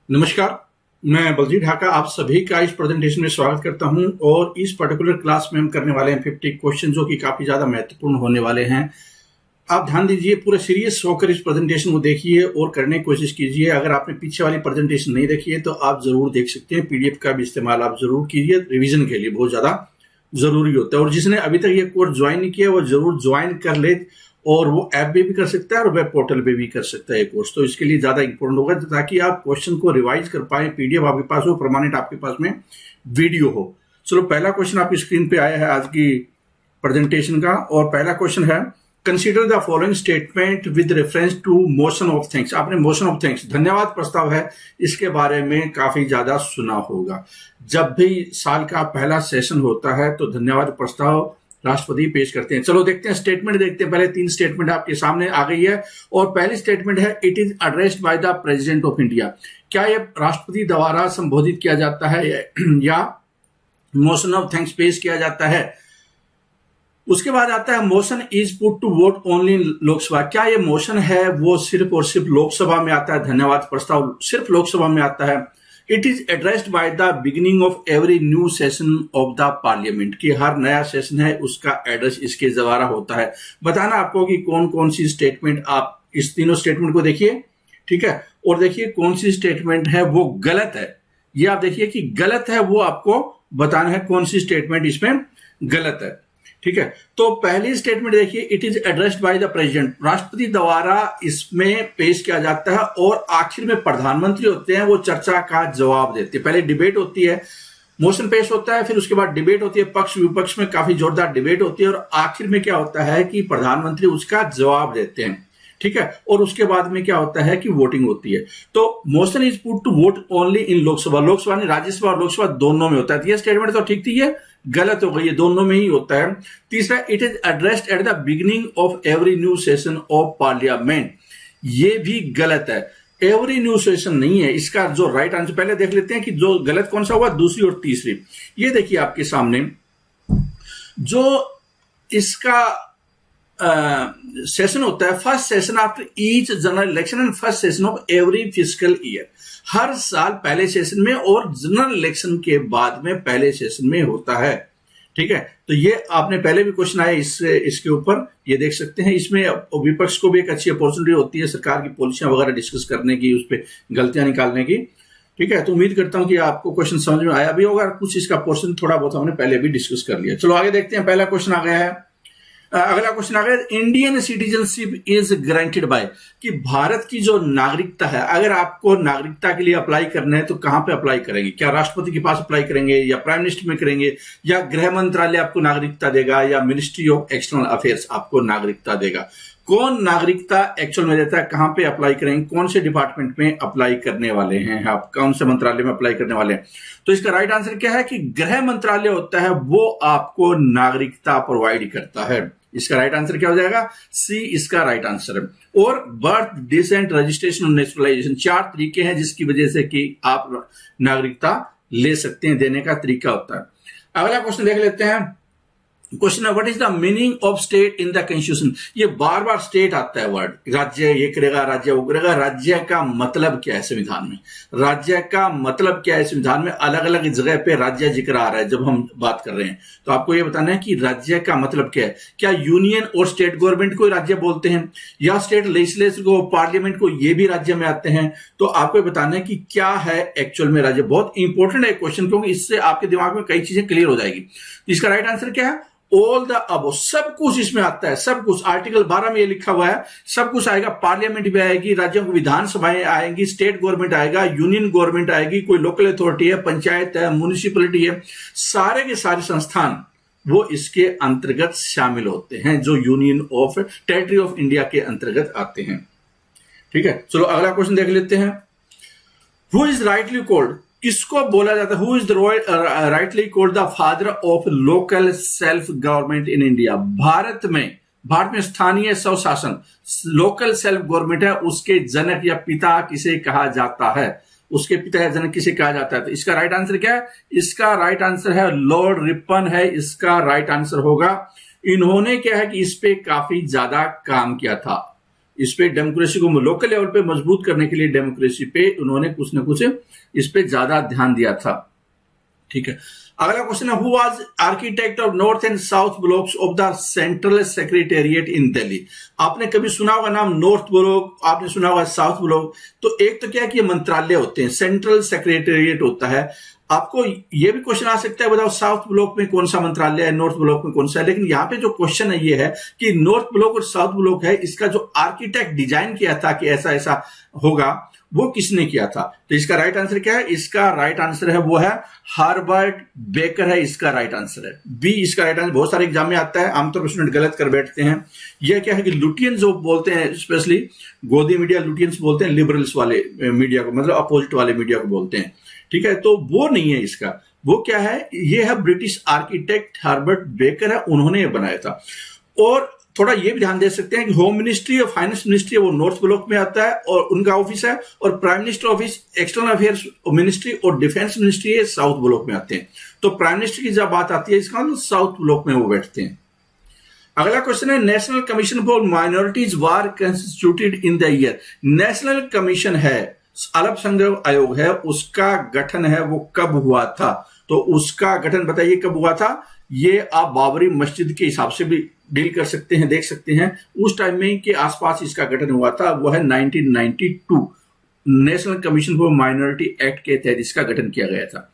नमस्कार, मैं बलजीत ढाका आप सभी का इस प्रेजेंटेशन में स्वागत करता हूं और इस पर्टिकुलर क्लास में हम करने वाले हैं 50 क्वेश्चन जो कि काफ़ी ज़्यादा महत्वपूर्ण होने वाले हैं। आप ध्यान दीजिए, पूरा सीरियस होकर इस प्रेजेंटेशन को देखिए और करने की कोशिश कीजिए। अगर आपने पीछे वाली प्रेजेंटेशन नहीं देखी है तो आप ज़रूर देख सकते हैं। पीडीएफ का भी इस्तेमाल आप ज़रूर कीजिए, रिविजन के लिए बहुत ज़्यादा ज़रूरी होता है। और जिसने अभी तक ये कोर्स ज्वाइन नहीं किया वो ज़रूर ज्वाइन कर ले, और वो ऐप पे भी कर सकता है और वेब पोर्टल पे भी कर सकता है ये कोर्स। तो इसके लिए ज्यादा इंपॉर्टेंट होगा ताकि आप क्वेश्चन को रिवाइज कर पाए, पीडीएफ आपके पास हो, परमानेंट आपके पास में वीडियो हो। चलो, पहला क्वेश्चन आपकी स्क्रीन पे आया है आज की प्रेजेंटेशन का, और पहला क्वेश्चन है consider the following statement with reference to motion of thanks. आपने मोशन ऑफ थैंक्स, धन्यवाद प्रस्ताव है, इसके बारे में काफी ज्यादा सुना होगा। जब भी साल का पहला सेशन होता है तो धन्यवाद प्रस्ताव राष्ट्रपति पेश करते हैं। चलो देखते हैं, स्टेटमेंट देखते हैं। पहले 3 स्टेटमेंट आपके सामने आ गई है और पहली स्टेटमेंट है it is addressed by the president of India. क्या यह राष्ट्रपति द्वारा संबोधित किया जाता है या मोशन ऑफ थैंक्स पेश किया जाता है? उसके बाद आता है motion is put to vote only in Lok Sabha. क्या ये मोशन है वो सिर्फ और सिर्फ लोकसभा में आता है? धन्यवाद प्रस्ताव सिर्फ लोकसभा में आता है। It is addressed by the beginning of every new session of the parliament. कि हर नया सेशन है उसका एड्रेस इसके द्वारा होता है। बताना आपको कि कौन कौन सी स्टेटमेंट, आप इस तीनों स्टेटमेंट को देखिए, ठीक है, और देखिए कौन सी स्टेटमेंट है वो गलत है। ये आप देखिए कि गलत है, वो आपको बताना है कौन सी स्टेटमेंट इसमें गलत है, ठीक है। तो पहली स्टेटमेंट देखिए, it is addressed by the president, राष्ट्रपति द्वारा इसमें पेश किया जाता है और आखिर में प्रधानमंत्री होते हैं वो चर्चा का जवाब देते हैं। पहले डिबेट होती है, मोशन पेश होता है, फिर उसके बाद डिबेट होती है, पक्ष विपक्ष में काफी जोरदार डिबेट होती है, और आखिर में क्या होता है कि प्रधानमंत्री उसका जवाब देते हैं, ठीक है। और उसके बाद में क्या होता है कि वोटिंग होती है। तो motion is put to vote only in Lok Sabha, Lok Sabha नहीं, राज्यसभा और लोकसभा दोनों में होता है। ये स्टेटमेंट तो ठीक थी, ये गलत हो गई, ये दोनों में ही होता है। तीसरा, it is addressed at the beginning of every new session of parliament, ये भी गलत है। एवरी न्यू सेशन नहीं है इसका जो राइट आंसर। पहले देख लेते हैं कि जो गलत कौन सा हुआ, दूसरी और तीसरी। ये देखिए आपके सामने जो इसका सेशन होता है, first session after each general election and first session of every physical year. हर साल पहले सेशन में और जनरल इलेक्शन के बाद में पहले सेशन में होता है, ठीक है। तो ये आपने पहले भी क्वेश्चन आया इसके ऊपर, ये देख सकते हैं। इसमें विपक्ष को भी एक अच्छी अपॉर्चुनिटी होती है सरकार की पॉलिसियां वगैरह डिस्कस करने की, उस पर गलतियां निकालने की, ठीक है। तो उम्मीद करता हूं कि आपको क्वेश्चन समझ में आया भी होगा। कुछ इसका पोर्शन थोड़ा बहुत हमने पहले भी डिस्कस कर लिया। चलो आगे देखते हैं। पहला क्वेश्चन आ गया है, अगला क्वेश्चन आ गया, Indian citizenship is granted by. कि भारत की जो नागरिकता है, अगर आपको नागरिकता के लिए अप्लाई करना है तो कहां पे अप्लाई करेंगे? क्या राष्ट्रपति के पास अप्लाई करेंगे, या प्राइम मिनिस्टर में करेंगे, या गृह मंत्रालय आपको नागरिकता देगा, या मिनिस्ट्री ऑफ एक्सटर्नल अफेयर्स आपको नागरिकता देगा? कौन नागरिकता एक्चुअल में देता है, कहां पे अप्लाई करेंगे, कौन से डिपार्टमेंट में अप्लाई करने वाले हैं आप, कौन से मंत्रालय में अप्लाई करने वाले हैं? तो इसका राइट आंसर क्या है कि गृह मंत्रालय होता है वो आपको नागरिकता प्रोवाइड करता है। इसका राइट आंसर क्या हो जाएगा? सी इसका राइट आंसर है। और बर्थ, डिसेंट, रजिस्ट्रेशन और नेचुरलाइजेशन 4 तरीके हैं जिसकी वजह से कि आप नागरिकता ले सकते हैं, देने का तरीका होता है। अगला क्वेश्चन देख लेते हैं। क्वेश्चन है, what is the meaning of state in the constitution? ये बार बार स्टेट आता है वर्ड, राज्य ये करेगा, राज्य वो करेगा। राज्य का मतलब क्या है संविधान में? राज्य का मतलब क्या है संविधान में? अलग अलग जगह पे राज्य जिक्र आ रहा है जब हम बात कर रहे हैं, तो आपको ये बताना है कि राज्य का मतलब क्या है। क्या यूनियन और स्टेट गवर्नमेंट को राज्य बोलते हैं, या स्टेट लेजिस्लेचर को, पार्लियामेंट को, ये भी राज्य में आते हैं? तो आपको बताना है कि क्या है एक्चुअल में राज्य। बहुत इंपॉर्टेंट है क्वेश्चन, क्योंकि इससे आपके दिमाग में कई चीजें क्लियर हो जाएगी। इसका राइट आंसर क्या है? ऑल द अबव, सब कुछ इसमें आता है, सब कुछ। आर्टिकल 12 में ये लिखा हुआ है, सब कुछ आएगा। पार्लियामेंट भी आएगी, राज्यों की विधानसभाएं आएंगी, स्टेट गवर्नमेंट आएगा, यूनियन गवर्नमेंट आएगी, कोई लोकल अथॉरिटी है, पंचायत है, म्युनिसिपैलिटी है, सारे के सारे संस्थान वो इसके अंतर्गत शामिल होते हैं, जो union of territory of India के अंतर्गत आते हैं, ठीक है। चलो अगला क्वेश्चन देख लेते हैं। हु इज राइटली कॉल्ड, किसको बोला जाता है, who is rightly called the father of local self government in India? Bharat में स्थानीय स्वशासन, लोकल सेल्फ गवर्नमेंट है, उसके जनक या पिता किसे कहा जाता है? उसके पिता या जनक किसे कहा जाता है? तो इसका राइट आंसर क्या है? इसका राइट आंसर है लॉर्ड रिपन है, इसका राइट आंसर होगा। इन्होंने क्या है कि इस पे काफी ज्यादा काम किया था। इस पे डेमोक्रेसी को लोकल लेवल पे मजबूत करने के लिए डेमोक्रेसी पे उन्होंने कुछ ना कुछ इस पे ज्यादा ध्यान दिया था। ठीक है, अगला क्वेश्चन है, who was architect of North and South blocks of the central secretariat in Delhi. आपने कभी सुना होगा नाम नॉर्थ ब्लॉक, आपने सुना होगा साउथ ब्लॉक। तो एक तो क्या है कि ये मंत्रालय होते हैं, सेंट्रल सेक्रेटेरिएट होता है। आपको ये भी क्वेश्चन आ सकता है, बताओ साउथ ब्लॉक में कौन सा मंत्रालय है, नॉर्थ ब्लॉक में कौन सा है। लेकिन यहाँ पे जो क्वेश्चन है ये है कि नॉर्थ ब्लॉक और साउथ ब्लॉक है, इसका जो आर्किटेक्ट डिजाइन किया था कि ऐसा ऐसा होगा, वो किसने किया था। तो इसका राइट आंसर क्या है, इसका राइट आंसर है वो है हार्वर्ड बेकर है, इसका राइट आंसर है बी, इसका राइट आंसर। बहुत सारे एग्जाम में आता है, आमतौर पर स्टूडेंट गलत कर बैठते हैं। यह क्या है कि लुटियंस जो बोलते हैं, स्पेशली गोदी मीडिया लुटियंस बोलते हैं, लिबरल्स वाले मीडिया को, मतलब अपोजिट वाले मीडिया को बोलते हैं। ठीक है, तो वो नहीं है इसका, वो क्या है, ये है ब्रिटिश आर्किटेक्ट हार्वर्ड बेकर है, उन्होंने ये बनाया था। और थोड़ा ये भी ध्यान दे सकते हैं कि होम मिनिस्ट्री और फाइनेंस मिनिस्ट्री वो नॉर्थ ब्लॉक में आता है और उनका ऑफिस है, और prime minister office, external affairs ministry और डिफेंस मिनिस्ट्री है साउथ ब्लॉक में आते हैं। तो प्राइम मिनिस्टर की जब बात आती है, इसका मतलब साउथ ब्लॉक में वो बैठते हैं। अगला क्वेश्चन है, national commission for minorities war constituted in the year. National commission है, अल्पसंख्यक आयोग है, उसका गठन है वो कब हुआ था। तो उसका गठन बताइए कब हुआ था। ये आप बाबरी मस्जिद के हिसाब से भी डील कर सकते हैं, देख सकते हैं उस टाइम में के आसपास इसका गठन हुआ था, वो है 1992। National commission for minority act के तहत इसका गठन किया गया था।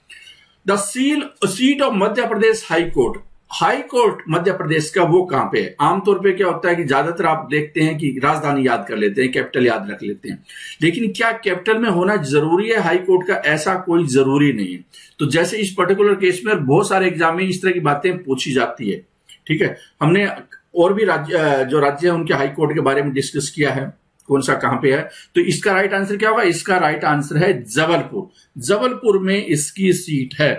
The seat of Madhya Pradesh high court Madhya Pradesh का वो कहां पे है। आमतौर पे क्या होता है कि ज्यादातर आप देखते हैं कि राजधानी याद कर लेते हैं, कैपिटल याद रख लेते हैं, लेकिन क्या कैपिटल में होना जरूरी है हाई कोर्ट का, ऐसा कोई जरूरी नहीं है। तो जैसे इस पर्टिकुलर केस में बहुत सारे एग्जाम में इस तरह की बातें पूछी जाती है। ठीक है, हमने और भी जो राज्य है उनके हाई कोर्ट के बारे में डिस्कस किया है, कौन सा कहां पे है। तो इसका राइट आंसर क्या होगा, इसका राइट आंसर है जबलपुर। जबलपुर में इसकी सीट है।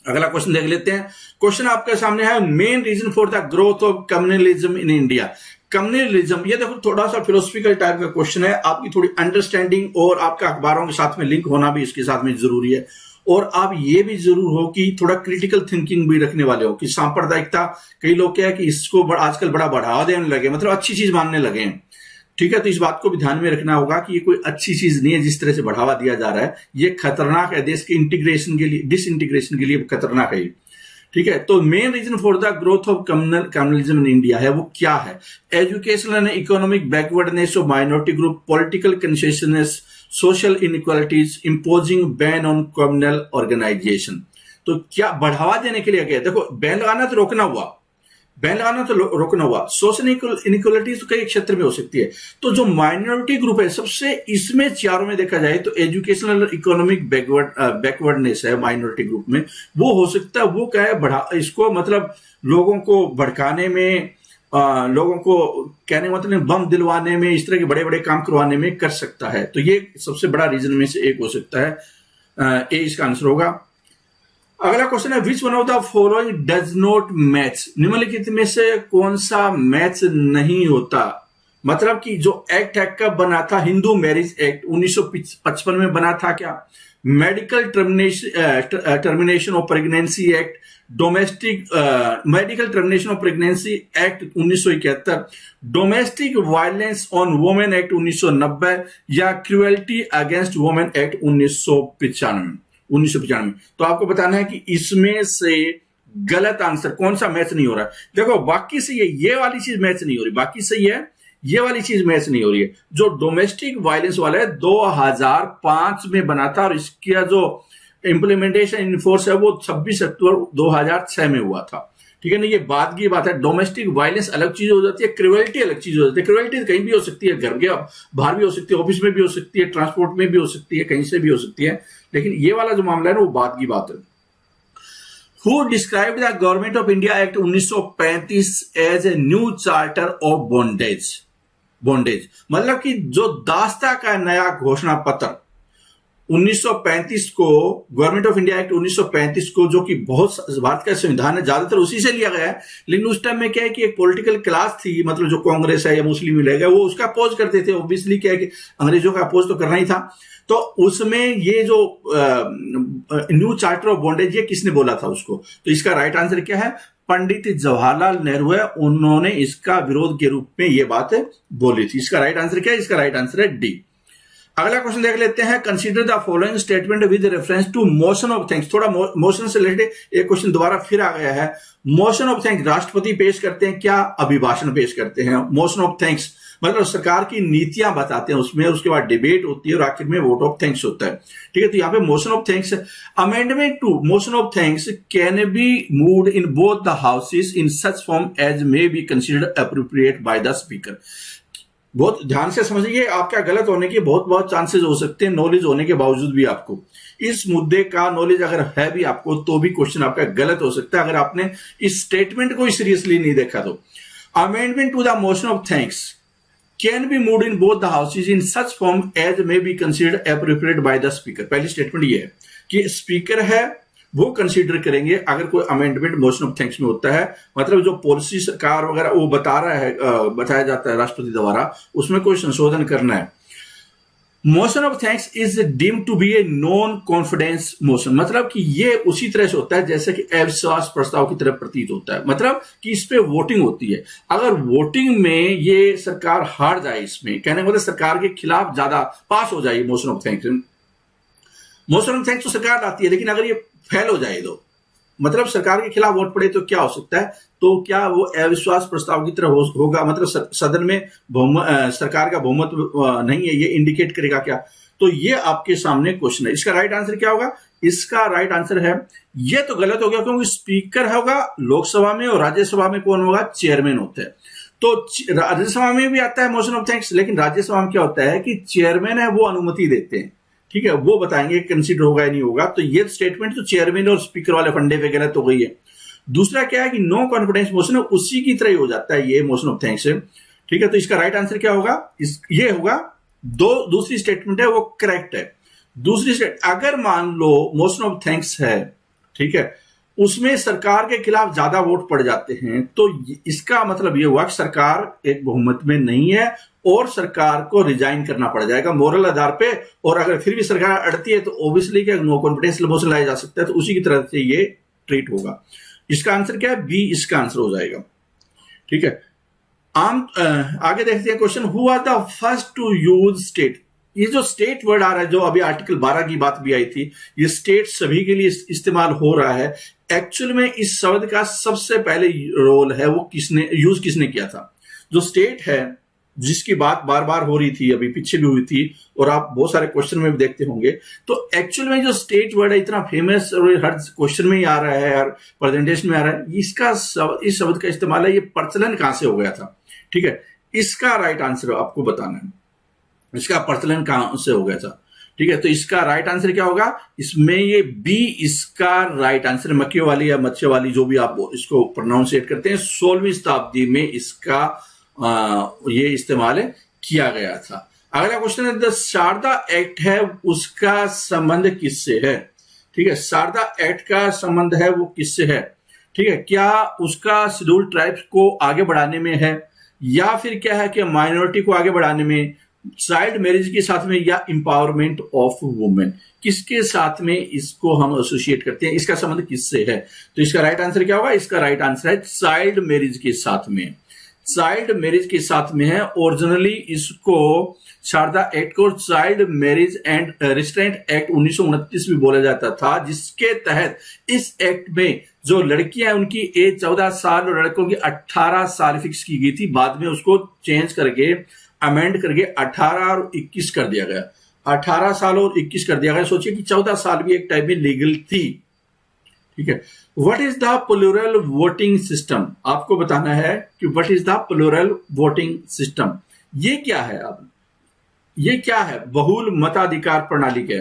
अगला क्वेश्चन देख लेते हैं। क्वेश्चन आपके सामने है, main reason for the growth of communalism in India. Communalism, ये देखो थोड़ा सा फिलोसफिकल टाइप का क्वेश्चन है, आपकी थोड़ी अंडरस्टैंडिंग और आपका अखबारों के साथ में लिंक होना भी इसके साथ में जरूरी है। और आप ये भी जरूर हो कि थोड़ा क्रिटिकल थिंकिंग भी रखने वाले हो कि सांप्रदायिकता, कई लोग क्या है कि इसको आजकल बड़ा बढ़ावा देने लगे, मतलब अच्छी चीज मानने लगे हैं। ठीक है, तो इस बात को भी ध्यान में रखना होगा कि ये कोई अच्छी चीज नहीं है जिस तरह से बढ़ावा दिया जा रहा है, ये खतरनाक है, देश के इंटीग्रेशन के लिए, डिसइंटीग्रेशन के लिए खतरनाक है। ठीक है, तो main reason for the growth of communalism in India है वो क्या है, educational and economic backwardness of minority group, political consciousness, social inequalities, imposing ban on communal organization. तो क्या बढ़ावा देने के लिए गया, देखो बैन लगाना तो रोकना हुआ, बैन लगाना तो रोकना हुआ, सोशल इनइक्वालिटीज तो कई क्षेत्र में हो सकती है। तो जो माइनॉरिटी ग्रुप है सबसे, इसमें चारों में देखा जाए तो एजुकेशनल इकोनॉमिक बैकवर्डनेस है माइनॉरिटी ग्रुप में, वो हो सकता है, वो क्या है इसको मतलब लोगों को भड़काने में, लोगों को कहने मतलब बम दिलवाने में, इस तरह के बड़े बड़े काम करवाने में कर सकता है। तो ये सबसे बड़ा रीजन में से एक हो सकता है, ए इसका आंसर होगा। अगला क्वेश्चन है, which one of the following does not match. निम्नलिखित में से कौन सा मैच नहीं होता। मतलब कि जो एक्ट कब बना था, हिंदू मैरिज एक्ट 1955 में बना था क्या, medical termination of pregnancy act, medical termination of pregnancy act 1971, domestic violence on women act 1990, या क्रुएल्टी अगेंस्ट वुमेन एक्ट 1995। तो आपको बताना है कि इसमें से गलत आंसर कौन सा मैच नहीं हो रहा है। देखो बाकी सही है, ये वाली चीज मैच नहीं हो रही, बाकी सही है, ये वाली चीज मैच नहीं हो रही है। जो डोमेस्टिक वायलेंस वाला है 2005 में बना था, और इसका जो इंप्लीमेंटेशन इन फोर्स है वो 26 अक्टूबर 2006 में हुआ था। ठीक है ना, ये बात की बात है। डोमेस्टिक वायलेंस अलग चीज हो जाती है, क्रुएल्टी अलग चीज हो जाती है। क्रुएल्टी कहीं भी हो सकती है, घर के बाहर भी हो सकती है, ऑफिस में भी हो सकती है, ट्रांसपोर्ट में भी हो सकती है, कहीं से भी हो सकती है। लेकिन ये वाला जो मामला है ना, वो बात की बात है। Who describe the Government of India Act 1935 as a new charter of bondage, मतलब कि जो दास्ता का नया घोषणा पत्र 1935 को, गवर्नमेंट ऑफ इंडिया एक्ट 1935 को, जो कि बहुत भारत का संविधान है, ज्यादातर उसी से लिया गया है। लेकिन उस टाइम में क्या है कि एक पॉलिटिकल क्लास थी, मतलब जो कांग्रेस है या मुस्लिम लीग है, वो उसका अपोज करते थे। ऑब्वियसली क्या है कि अंग्रेजों का अपोज तो करना ही था। तो उसमें ये जो न्यू चार्टर ऑफ बॉन्डेज, ये किसने बोला था उसको। तो इसका राइट आंसर क्या है, पंडित जवाहरलाल नेहरू है, उन्होंने इसका विरोध के रूप में ये बात बोली थी। इसका राइट आंसर क्या है? इसका राइट आंसर है डी। अगला क्वेश्चन देख लेते हैं। Consider the following statement with reference to motion of thanks. थोड़ा मोशन से रिलेटेड एक क्वेश्चन दोबारा फिर आ गया है। मोशन ऑफ थैंक्स राष्ट्रपति पेश करते हैं क्या? अभिभाषण पेश करते हैं। मोशन ऑफ थैंक्स मतलब सरकार की नीतियां बताते हैं उसमें, उसके बाद डिबेट होती है और आखिर में वोट ऑफ थैंक्स होता है। ठीक है, तो यहाँ पे motion of thanks, amendment to motion of thanks can be moved in both the houses in such form as may be considered appropriate by the speaker. बहुत ध्यान से समझिए, आपका गलत होने के बहुत चांसेस हो सकते हैं, नॉलेज होने के बावजूद भी। आपको इस मुद्दे का नॉलेज अगर है भी आपको, तो भी क्वेश्चन आपका गलत हो सकता है अगर आपने इस स्टेटमेंट को सीरियसली नहीं देखा तो। Amendment to the motion of thanks can be moved in both the houses in such form as may be considered appropriate by the speaker. पहली स्टेटमेंट ये है कि स्पीकर है वो कंसीडर करेंगे अगर कोई अमेंडमेंट मोशन ऑफ थैंक्स में होता है, मतलब जो पॉलिसी सरकार वगैरह वो बता रहा है, बताया जाता है राष्ट्रपति द्वारा, उसमें कोई संशोधन करना है। Motion of thanks is deemed to be a non confidence motion, मतलब कि ये उसी तरह से होता है जैसे कि अविश्वास प्रस्ताव की तरह प्रतीत होता है, मतलब कि इस पे वोटिंग होती है। अगर वोटिंग में ये सरकार हार जाए, इसमें कहने का मतलब सरकार के खिलाफ ज्यादा पास हो जाए motion of thanks. Motion of thanks तो सरकार लाती है, लेकिन अगर ये फेल हो जाए तो मतलब सरकार के खिलाफ वोट पड़े तो क्या हो सकता है? तो क्या वो अविश्वास प्रस्ताव की तरह होगा, मतलब सदन में सरकार का बहुमत नहीं है, ये इंडिकेट करेगा क्या? तो ये आपके सामने क्वेश्चन है। इसका राइट आंसर क्या होगा? इसका राइट आंसर है, ये तो गलत हो गया क्योंकि स्पीकर होगा लोकसभा में और राज्यसभा में कौन होगा? चेयरमैन होता है। तो राज्यसभा में भी आता है मोशन ऑफ थैंक्स, लेकिन राज्यसभा में क्या होता है कि चेयरमैन है वो अनुमति देते हैं। ठीक है, वो बताएंगे कंसीडर होगा या नहीं होगा। तो ये स्टेटमेंट तो चेयरमैन और स्पीकर वाले फंडे पे गलत हो गई है। दूसरा क्या है कि नो कॉन्फिडेंस मोशन है, उसी की तरह ही हो जाता है ये मोशन ऑफ थैंक्स है। ठीक है, तो इसका राइट आंसर क्या होगा? ये होगा दूसरी स्टेटमेंट है वो करेक्ट है। दूसरी स्टेट अगर मान लो मोशन ऑफ थैंक्स है, ठीक है, उसमें सरकार के खिलाफ ज्यादा वोट पड़ जाते हैं, तो इसका मतलब ये हुआ कि सरकार एक बहुमत में नहीं है और सरकार को रिजाइन करना पड़ जाएगा मोरल आधार पे। और अगर फिर भी सरकार अड़ती है तो ऑब्वियसली क्या नो कॉन्फिडेंस मोशन लाया जा सकता है, तो उसी की तरह से ये ट्रीट होगा। इसका आंसर क्या है? बी इसका आंसर हो जाएगा। ठीक है, आगे देखते हैं question. Who are the first to use state. ये जो स्टेट वर्ड आ रहा है, जो अभी आर्टिकल 12 की बात भी आई थी, ये स्टेट सभी के लिए इस्तेमाल हो रहा है। एक्चुअल में इस शब्द का सबसे पहले रोल है वो किसने किया था? जो स्टेट है जिसकी बात बार बार हो रही थी, अभी पीछे भी हुई थी और आप बहुत सारे क्वेश्चन में भी देखते होंगे, तो एक्चुअल में जो स्टेट वर्ड है इतना फेमस और हर क्वेश्चन में ही आ रहा है, हर प्रेजेंटेशन में आ रहा है, इस शब्द का इस्तेमाल है, ये प्रचलन कहां से हो गया था? ठीक है, इसका राइट आंसर आपको बताना है, इसका प्रचलन कहां से हो गया था। ठीक है, तो इसका राइट आंसर क्या होगा? इसमें ये बी इसका राइट आंसर, मक्के वाली या मच्छे वाली जो भी आप इसको प्रोनाउंसिएट करते हैं, 16वीं शताब्दी में इसका ये इस्तेमाल किया गया था। अगला क्वेश्चन है, द शारदा एक्ट है उसका संबंध किससे है? ठीक है, शारदा एक्ट का संबंध है वो किससे है? ठीक है, क्या उसका शेड्यूल ट्राइब्स को आगे बढ़ाने में है, या फिर क्या है कि माइनॉरिटी को आगे बढ़ाने में, चाइल्ड मैरिज के साथ में, या इंपावरमेंट ऑफ वुमेन, किसके साथ में इसको हम एसोसिएट करते हैं? इसका संबंध किससे है? तो इसका राइट आंसर क्या होगा? इसका राइट आंसर है चाइल्ड मैरिज के साथ में। चाइल्ड मैरिज के साथ में है। ओरिजिनली इसको शारदा एक्ट को child marriage and restraint act 1929 भी बोला जाता था, जिसके तहत इस एक्ट में जो लड़कियां हैं उनकी एज 14 साल और लड़कों की 18 साल फिक्स की गई थी। बाद में उसको चेंज करके अमेंड करके 18 और 21 कर दिया गया। 18 साल और 21 कर दिया गया। सोचिए कि 14 साल भी एक टाइम में लीगल थी। ठीक है, what is the plural voting system? आपको बताना है कि what is the plural voting system. ये क्या है? अब ये क्या है? बहुल मताधिकार प्रणाली के।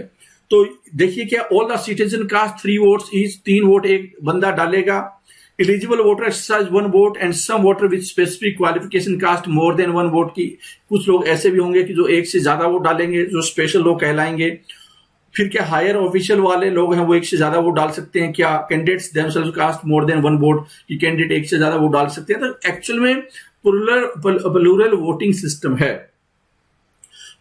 तो देखिए क्या, all the citizen cast 3 votes each, 3 vote एक बंदा डालेगा। Eligible voter exercise 1 vote and some voter with specific qualification cast more than 1 vote की। कुछ लोग ऐसे भी होंगे कि जो एक से ज्यादा वोट डालेंगे, जो स्पेशल लोग कहलाएंगे। फिर क्या हायर ऑफिशियल वाले लोग हैं वो एक से ज्यादा वोट डाल सकते हैं क्या? Candidates themselves cast more than 1 vote की कैंडिडेट एक से ज्यादा वोट डाल सकते हैं। तो एक्चुअल में प्लूरल वोटिंग सिस्टम है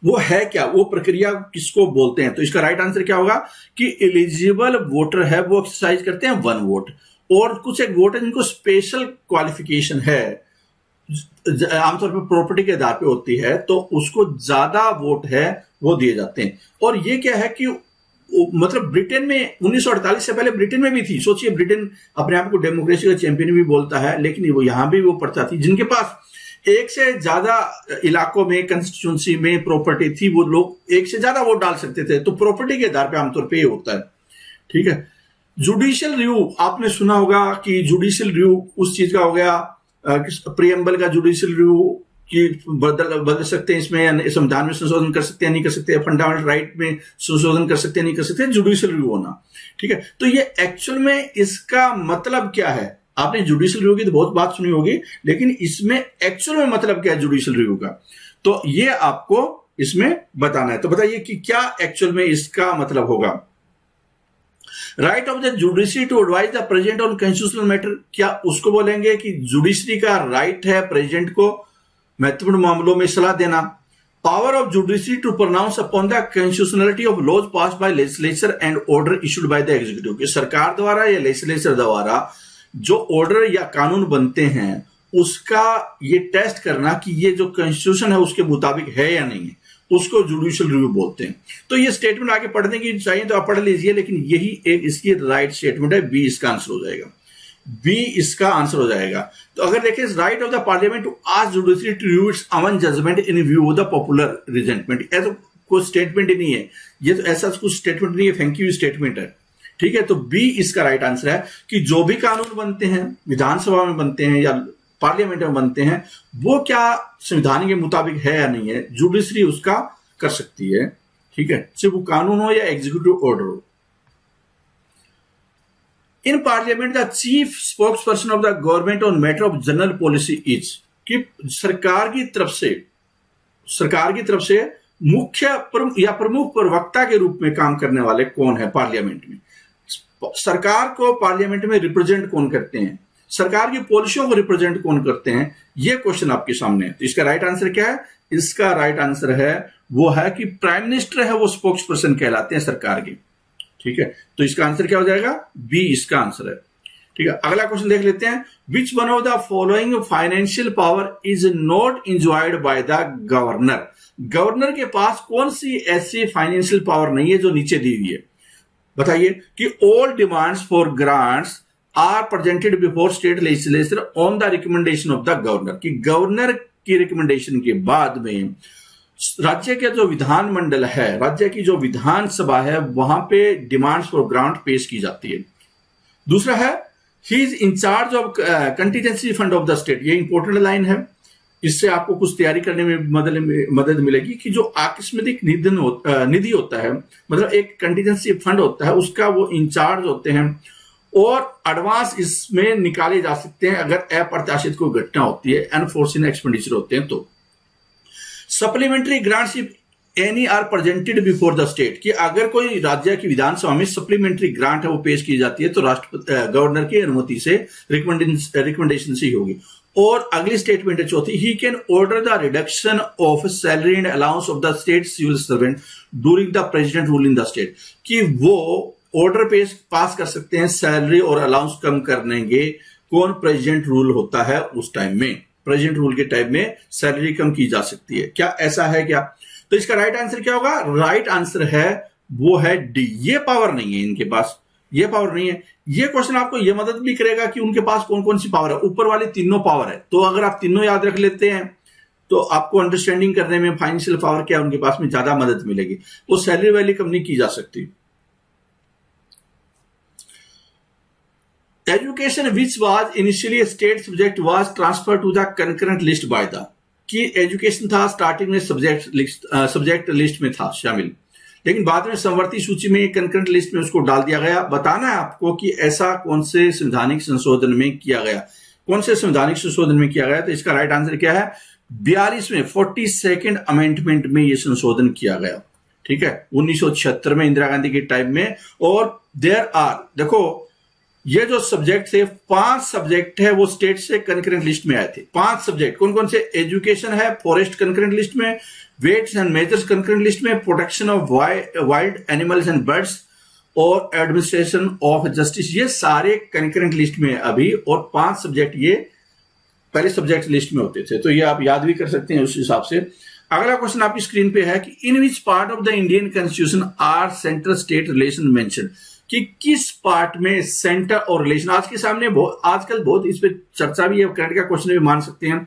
वो है क्या? वो प्रक्रिया किसको बोलते हैं? तो इसका राइट आंसर क्या होगा कि एलिजिबल वोटर है वो एक्सरसाइज करते हैं 1 वोट, और कुछ एक वोट है जिनको स्पेशल क्वालिफिकेशन है, आमतौर पर प्रॉपर्टी के आधार पे होती है, तो उसको ज्यादा वोट है वो दिए जाते हैं। और ये क्या है कि मतलब ब्रिटेन में 1948 से पहले ब्रिटेन में भी थी। सोचिए, ब्रिटेन अपने आप को डेमोक्रेसी का चैंपियन भी बोलता है, लेकिन वो यहां भी वो प्रथा थी। जिनके पास एक से ज्यादा इलाकों में कंस्टिट्यूंसी में प्रॉपर्टी थी, वो लोग एक से ज्यादा वोट डाल सकते थे। तो प्रॉपर्टी के आधार पे आमतौर पे ये होता है, ठीक है। जुडिशियल रिव्यू आपने सुना होगा कि जुडिशियल रिव्यू उस चीज का हो गया, प्रियम्बल का जुडिशियल रिव्यू कि बदल सकते हैं, इसमें संविधान में संशोधन कर सकते हैं नहीं कर सकते, फंडामेंटल राइट में संशोधन कर सकते हैं नहीं कर सकते, जुडिशियल रिव्यू होना, ठीक है। तो ये एक्चुअल में इसका मतलब क्या है? आपने जुडिशियल रिव्यू की तो बहुत बात सुनी होगी, लेकिन इसमें एक्चुअल में मतलब क्या है जुडिशियल रिव्यू का, तो ये आपको इसमें बताना है। तो बताइए कि क्या एक्चुअल में इसका मतलब होगा। Right of the judiciary to advise the president on constitutional matter, क्या उसको बोलेंगे कि जुडिशरी का राइट है प्रेसिडेंट को महत्वपूर्ण मामलों में सलाह देना। Power of judiciary to pronounce upon the constitutionality of laws pass by legislature and order issued by the executive, कि सरकार द्वारा या लेजिस्लेचर द्वारा जो ऑर्डर या कानून बनते हैं उसका ये टेस्ट करना कि ये जो कॉन्स्टिट्यूशन है उसके मुताबिक है या नहीं है, उसको जुडिशियल रिव्यू बोलते हैं। तो ये स्टेटमेंट आगे पढ़ने की चाहिए तो आप पढ़ लीजिए, लेकिन यही एक इसकी राइट स्टेटमेंट है। बी इसका आंसर हो जाएगा, बी इसका आंसर हो जाएगा। तो अगर देखें, right of the parliament to ask judiciary to review its own judgement in view of the popular resentment, ये तो कोई स्टेटमेंट ही नहीं है, ये तो ऐसा कुछ स्टेटमेंट नहीं है, थैंक यू स्टेटमेंट है, ठीक है। तो बी इसका राइट आंसर है कि जो भी कानून बनते हैं विधानसभा में बनते हैं या पार्लियामेंट में बनते हैं, वो क्या संविधान के मुताबिक है या नहीं है, जुडिशरी उसका कर सकती है, ठीक है, चाहे वो कानून हो या एग्जीक्यूटिव ऑर्डर हो। In parliament the chief spokes person of the government on matter of general policy is, कि सरकार की तरफ से मुख्य या प्रमुख प्रवक्ता के रूप में काम करने वाले कौन है पार्लियामेंट में। सरकार को पार्लियामेंट में रिप्रेजेंट कौन करते हैं, सरकार की पॉलिसियों को रिप्रेजेंट कौन करते हैं, यह क्वेश्चन आपके सामने है। तो इसका राइट आंसर क्या है? इसका राइट आंसर है वो है कि प्राइम मिनिस्टर है, वो स्पोक्स पर्सन कहलाते हैं सरकार के, ठीक है। तो इसका आंसर क्या हो जाएगा? बी इसका आंसर है, ठीक है। अगला क्वेश्चन देख लेते हैं। Which one of the following financial power is not enjoyed by the governor, governor के पास कौन सी ऐसी फाइनेंशियल पावर नहीं है जो नीचे दी हुई है। बताइए कि all demands for grants are presented before state legislature on the recommendation of the governor, कि गवर्नर की रिकमेंडेशन के बाद में राज्य का जो विधानमंडल है, राज्य की जो विधानसभा है, वहां पे डिमांड्स फॉर ग्रांट पेश की जाती है। दूसरा है he is in charge of contingency fund of the state, ये इंपॉर्टेंट लाइन है, इससे आपको कुछ तैयारी करने में मदद मिलेगी कि जो आकस्मिक निधि होता है, मतलब एक कंटीजेंसी फंड होता है, उसका वो इंचार्ज होते हैं और एडवांस इसमें निकाले जा सकते हैं अगर अप्रत्याशित कोई घटना होती है, अनफोर्सिन एक्सपेंडिचर होते हैं। तो supplementary grants if any are presented before the state, कि अगर कोई राज्य की विधानसभा में सप्लीमेंट्री ग्रांट है वो पेश की जाती है तो राष्ट्रपति गवर्नर की अनुमति से रिकमेंडेशन से ही होगी। और अगली स्टेटमेंट है चौथी, he can order the reduction of salary and allowance of the state civil servant during the president rule in the state, कि वो ऑर्डर पास कर सकते हैं सैलरी और अलाउंस कम करने के, कौन प्रेसिडेंट रूल होता है उस टाइम में, प्रेसिडेंट रूल के टाइम में सैलरी कम की जा सकती है, क्या ऐसा है क्या? तो इसका राइट आंसर क्या होगा? राइट आंसर है वो है डी, ये पावर नहीं है इनके पास, ये पावर नहीं है। ये क्वेश्चन आपको ये मदद भी करेगा कि उनके पास कौन कौन सी पावर है, ऊपर वाली तीनों पावर है, तो अगर आप तीनों याद रख लेते हैं तो आपको अंडरस्टैंडिंग करने में फाइनेंशियल पावर क्या उनके पास में ज्यादा मदद मिलेगी। वो सैलरी वैली कम नहीं की जा सकती। Education which was initially state subject was transfer to the concurrent list by the, कि एजुकेशन था स्टार्टिंग में सब्जेक्ट लिस्ट में था शामिल, लेकिन बाद में समवर्ती सूची में कंकरेंट लिस्ट में उसको डाल दिया गया। बताना है आपको कि ऐसा कौन से संवैधानिक संशोधन में किया गया, कौन से संवैधानिक संशोधन में किया गया। तो इसका राइट आंसर क्या है? 42वें 42nd अमेंडमेंट में यह संशोधन किया गया, ठीक है, 1976 में इंदिरा गांधी के टाइम में। और देयर आर, देखो ये जो सब्जेक्ट थे 5 सब्जेक्ट है वो स्टेट से कंकरेंट लिस्ट में आए थे। 5 सब्जेक्ट कौन कौन से? एजुकेशन है फॉरेस्ट कंकरेंट लिस्ट में, weights and measures concurrent list में, protection of wild animals and birds और एडमिनिस्ट्रेशन ऑफ जस्टिस, ये सारे कंकरेंट लिस्ट में है अभी, और 5 सब्जेक्ट ये पहले सब्जेक्ट लिस्ट में होते थे, तो ये आप याद भी कर सकते हैं उस हिसाब से। अगला क्वेश्चन आपकी स्क्रीन पे है कि in which part of the Indian constitution are centre state relation mention, कि किस पार्ट में सेंटर और रिलेशन, आज के सामने आजकल बहुत इस पे चर्चा भी है, करंट का क्वेश्चन भी मान सकते हैं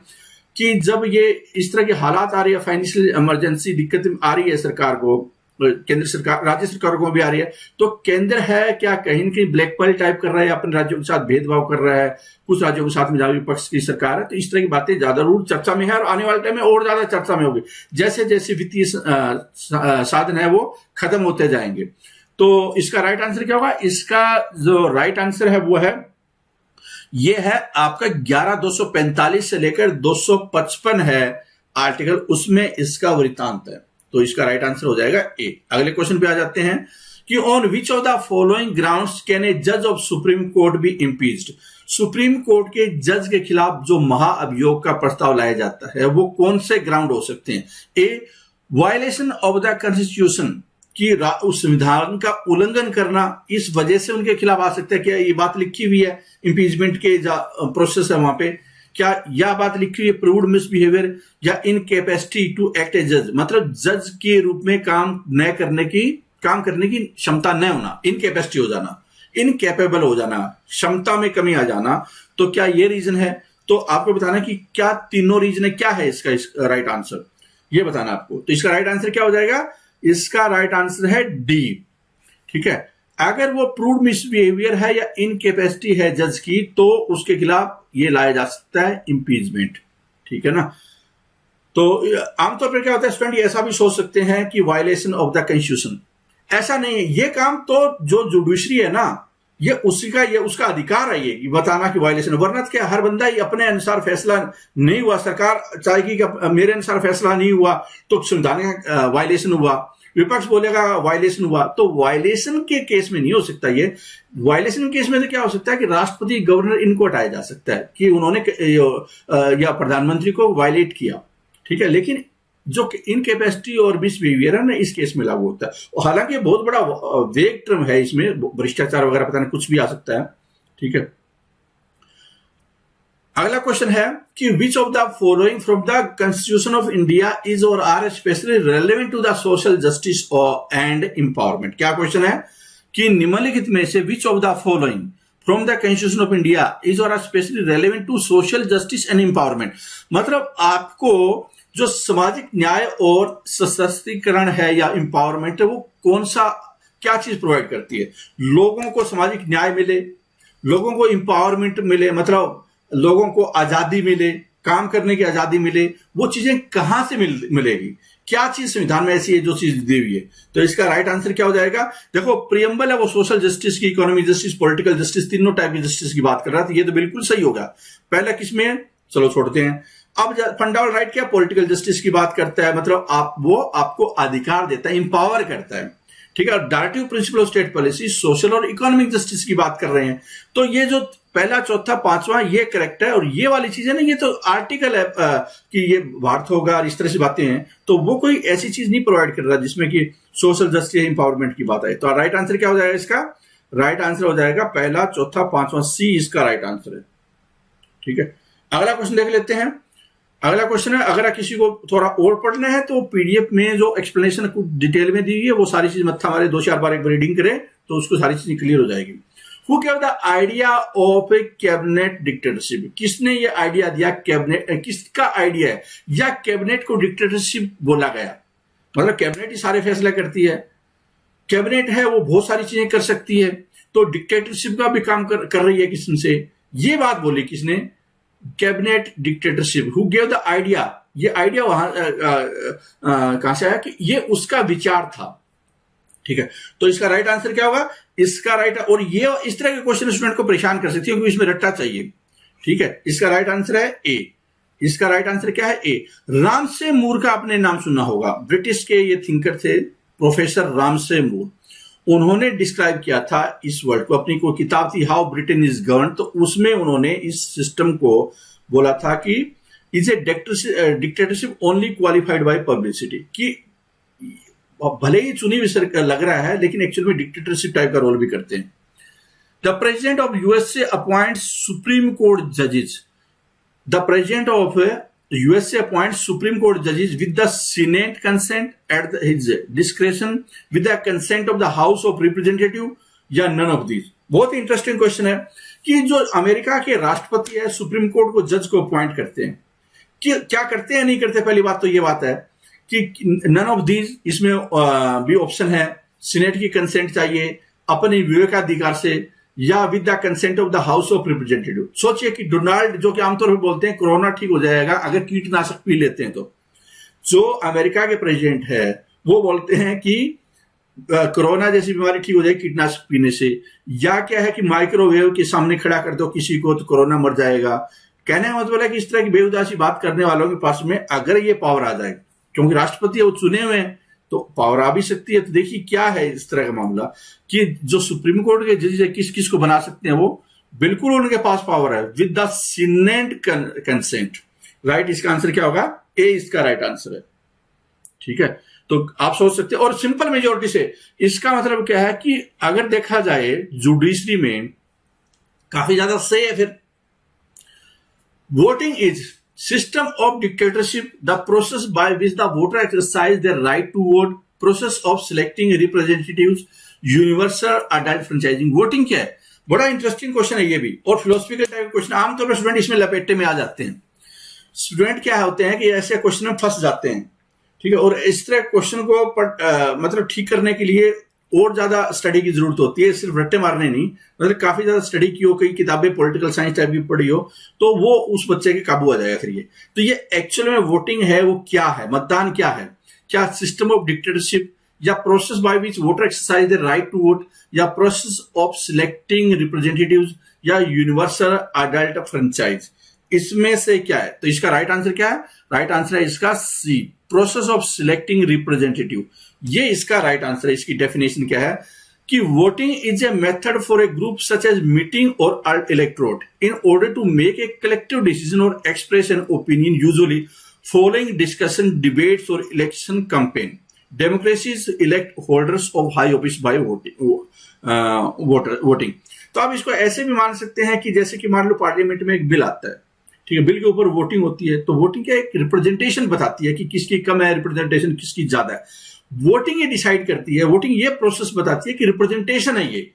कि जब ये इस तरह के हालात आ रही है, फाइनेंशियल इमरजेंसी दिक्कत आ रही है सरकार को, केंद्र सरकार राज्य सरकारों को भी आ रही है, तो केंद्र है क्या कहीं न कहीं ब्लैकमेल टाइप कर रहा है, अपने राज्यों के साथ भेदभाव कर रहा है, कुछ राज्यों के साथ में जहां विपक्ष की सरकार है, तो इस तरह की बातें ज्यादा रूप चर्चा में है और आने वाले टाइम में और ज्यादा चर्चा में होगी, जैसे जैसे वित्तीय साधन है वो खत्म होते जाएंगे। तो इसका राइट आंसर क्या होगा? इसका जो राइट आंसर है वो है, ये है आपका 11,245 से लेकर 255 है आर्टिकल, उसमें इसका वृत्तांत है, तो इसका राइट आंसर हो जाएगा ए। अगले क्वेश्चन पे आ जाते हैं कि on which of the following grounds can a जज of supreme court be impeached, supreme court के जज के खिलाफ जो महाअभियोग का प्रस्ताव लाया जाता है वो कौन से ग्राउंड हो सकते हैं? ए, वायलेशन ऑफ द कॉन्स्टिट्यूशन, कि उस संविधान का उल्लंघन करना, इस वजह से उनके खिलाफ आ सकता है, क्या ये बात लिखी हुई है इम्पीचमेंट के प्रोसेस है वहां पे, क्या यह बात लिखी हुई है प्रूव्ड मिसबिहेवियर या इनकैपेसिटी टू एक्ट ए जज, मतलब जज के रूप में काम करने की क्षमता न होना, इनकैपेसिटी हो जाना, इनकैपेबल हो जाना, क्षमता में कमी आ जाना, तो क्या ये रीजन है? तो आपको बताना कि क्या तीनों रीजन है, क्या है इसका राइट आंसर, ये बताना आपको। तो इसका राइट आंसर क्या हो जाएगा? इसका राइट आंसर है डी, ठीक है। अगर वो प्रूव्ड मिसबिहेवियर है या इनकैपेसिटी है जज की, तो उसके खिलाफ ये लाया जा सकता है इम्पीचमेंट, ठीक है ना। तो आमतौर पर क्या होता है स्टूडेंट, ऐसा भी सोच सकते हैं कि वायलेशन ऑफ द कॉन्स्टिट्यूशन, ऐसा नहीं है, ये काम तो जो जुडिशरी है ना, ये उसका अधिकार है ये बताना कि वायलेशन, वरना क्या हर बंदा ही अपने अनुसार फैसला नहीं हुआ, सरकार चाहेगी कि मेरे अनुसार फैसला नहीं हुआ तो संविधान का वायलेशन हुआ, विपक्ष बोलेगा वायलेशन हुआ, तो वायलेशन के केस में नहीं हो सकता ये। वायलेशन के केस में तो क्या हो सकता है कि राष्ट्रपति, गवर्नर, इनको हटाया जा सकता है कि उन्होंने या प्रधानमंत्री को वायलेट किया, ठीक है। लेकिन जो इनकैपेसिटी और मिसबिहेवियर है ना, इस केस में लागू होता है। हालांकि ये बहुत बड़ा वेग टर्म है, इसमें भ्रष्टाचार वगैरह पता नहीं कुछ भी आ सकता है, ठीक है। अगला क्वेश्चन है कि which of the following from the constitution of India is or are specially relevant to the social justice and empowerment. क्या क्वेश्चन है कि निम्नलिखित में से which of the following from the constitution of India is or are specially relevant to social justice and empowerment, मतलब आपको जो सामाजिक न्याय और सशक्तिकरण है या एम्पावरमेंट है, वो कौन सा क्या चीज प्रोवाइड करती है? लोगों को सामाजिक न्याय मिले, लोगों को एम्पावरमेंट मिले, मतलब लोगों को आजादी मिले, काम करने की आजादी मिले, वो चीजें कहां से मिलेगी? क्या चीज संविधान में ऐसी है जो चीज दी हुई है? तो इसका राइट आंसर क्या हो जाएगा? देखो प्रियम्बल है वो सोशल जस्टिस की, इकोनॉमिक जस्टिस, पॉलिटिकल जस्टिस, तीनों टाइप की जस्टिस की बात कर रहा था, ये तो बिल्कुल सही होगा। पहला किसमें है, चलो छोड़ते हैं। अब फंडामेंटल राइट क्या, पॉलिटिकल जस्टिस की बात करता है, मतलब वो आपको अधिकार देता है, इंपावर करता है, ठीक है। Directive principle of state policy, social और इकोनॉमिक जस्टिस की बात कर रहे हैं, तो ये जो पहला, चौथा, पांचवा ये करेक्ट है। और ये वाली चीजें ना, ये तो आर्टिकल है कि ये भारत होगा और इस तरह से बातें हैं, तो वो कोई ऐसी चीज नहीं प्रोवाइड कर रहा जिसमें कि सोशल जस्टिस इंपावरमेंट की बात है। तो राइट आंसर क्या हो जाएगा? इसका राइट आंसर हो जाएगा पहला, चौथा, पांचवा, सी इसका राइट आंसर है, ठीक है। अगला क्वेश्चन देख लेते हैं। अगला क्वेश्चन है, अगर किसी को थोड़ा और पढ़ना है तो पीडीएफ में जो एक्सप्लेनेशन कुछ डिटेल में दी हुई है, वो सारी चीज मत्था हमारे 2-4 बार एक बार रीडिंग करे तो उसको सारी चीजें क्लियर हो जाएगी। Who gave the idea of A cabinet dictatorship, किसने ये आइडिया दिया? कैबिनेट, किसका आइडिया है या कैबिनेट को डिक्टेटरशिप बोला गया? मतलब कैबिनेट ही सारे फैसले करती है, कैबिनेट है वो बहुत सारी चीजें कर सकती है, तो डिक्टेटरशिप का भी काम कर रही है किससे? ये बात बोली किसने? Cabinet dictatorship. Who gave the idea, ये आइडिया वहां कहां से आया कि ये उसका विचार था, ठीक है। तो इसका राइट आंसर क्या होगा? इसका राइट, और ये इस तरह के क्वेश्चन स्टूडेंट को परेशान कर सकती है क्योंकि इसमें रट्टा चाहिए, ठीक है। इसका राइट आंसर है ए। इसका राइट आंसर क्या है? ए। रामसे मूर का आपने नाम सुना होगा, ब्रिटिश के ये थिंकर थे प्रोफेसर रामसे मूर। उन्होंने डिस्क्राइब किया था इस वर्ल्ड को, अपनी कोई किताब थी हाउ ब्रिटेन इज गवर्न, तो उसमें उन्होंने इस सिस्टम को बोला था कि is a dictatorship only qualified by publicity, कि भले ही चुनी हुई सरकार लग रहा है, लेकिन एक्चुअल में डिक्टेटरशिप टाइप का रोल भी करते हैं। The president of USA appoints supreme court जजेस। The president of USA appoints Supreme Court judges with the Senate consent at his discretion, with the consent of the House of Representatives, या none of these। बहुत interesting question है कि जो America के राष्ट्रपति है supreme court को जज को अपॉइंट करते हैं, कि क्या करते हैं नहीं करते। पहली बात तो ये बात है कि नन ऑफ दीज, इसमें भी ऑप्शन है सीनेट की कंसेंट चाहिए अपने विवेकाधिकार से, या with the consent of the house of representative. सोचिए कि डोनाल्ड, जो कि आमतौर पर बोलते हैं कोरोना ठीक हो जाएगा अगर कीटनाशक पी लेते हैं, तो जो अमेरिका के प्रेसिडेंट है वो बोलते हैं कि कोरोना जैसी बीमारी ठीक हो जाएगी कीटनाशक पीने से, या क्या है कि माइक्रोवेव के सामने खड़ा कर दो किसी को तो कोरोना मर जाएगा। कहने का मतलब है कि इस तरह की बेहुदासी बात करने वालों के पास में अगर ये पावर आ जाए, क्योंकि राष्ट्रपति वो चुने हुए हैं तो पावर आ भी सकती है। तो देखिए क्या है इस तरह का मामला कि जो सुप्रीम कोर्ट के जज है किस किस को बना सकते हैं, वो बिल्कुल उनके पास पावर है with the senate consent. Right, इसका आंसर क्या होगा? ए इसका राइट आंसर है। ठीक है, तो आप सोच सकते हैं, और सिंपल मेजोरिटी से इसका मतलब क्या है कि अगर देखा जाए जुडिशरी में काफी ज्यादा सही है। फिर voting is system of dictatorship, the process by which the voter exercise their right to vote, process of selecting representatives, universal adult franchising। Voting क्या है? बड़ा इंटरेस्टिंग क्वेश्चन है ये भी, और फिलोसफिकल टाइप का क्वेश्चन। आमतौर पर स्टूडेंट इसमें लपेटे में आ जाते हैं। स्टूडेंट क्या होते हैं कि ऐसे क्वेश्चन में फंस जाते हैं। ठीक है, और इस तरह क्वेश्चन को मतलब ठीक करने के लिए और ज्यादा स्टडी की जरूरत होती है, सिर्फ रट्टे मारने नहीं। मतलब काफी ज्यादा स्टडी की हो, कई किताबें पॉलिटिकल साइंस टाइप की पढ़ी हो, तो वो उस बच्चे के काबू आ जाएगा। फिर ये तो ये एक्चुअल में वोटिंग है वो क्या है, मतदान क्या है? क्या सिस्टम ऑफ डिक्टेटरशिप, या process by which voter exercise the right to vote, या प्रोसेस ऑफ सिलेक्टिंग रिप्रेजेंटेटिव्स, या यूनिवर्सल अडल्ट फ्रेंचाइज। इसमें से क्या है? तो इसका राइट आंसर क्या है? राइट आंसर है इसका सी, प्रोसेस ऑफ सिलेक्टिंग रिप्रेजेंटेटिव। ये इसका राइट आंसर है। इसकी डेफिनेशन क्या है कि voting is a method for a group such as meeting or electorate in order to make a collective decision or express an opinion, usually following discussion, debates or election campaign. Democracies elect holders of high office by voting. तो आप इसको ऐसे भी मान सकते हैं कि जैसे कि मान लो पार्लियामेंट में एक बिल आता है, ठीक है, बिल के ऊपर वोटिंग होती है, तो वोटिंग क्या एक रिप्रेजेंटेशन बताती है कि किसकी कम है रिप्रेजेंटेशन, किसकी ज्यादा है। वोटिंग ये डिसाइड करती है, वोटिंग ये प्रोसेस बताती है कि रिप्रेजेंटेशन है ये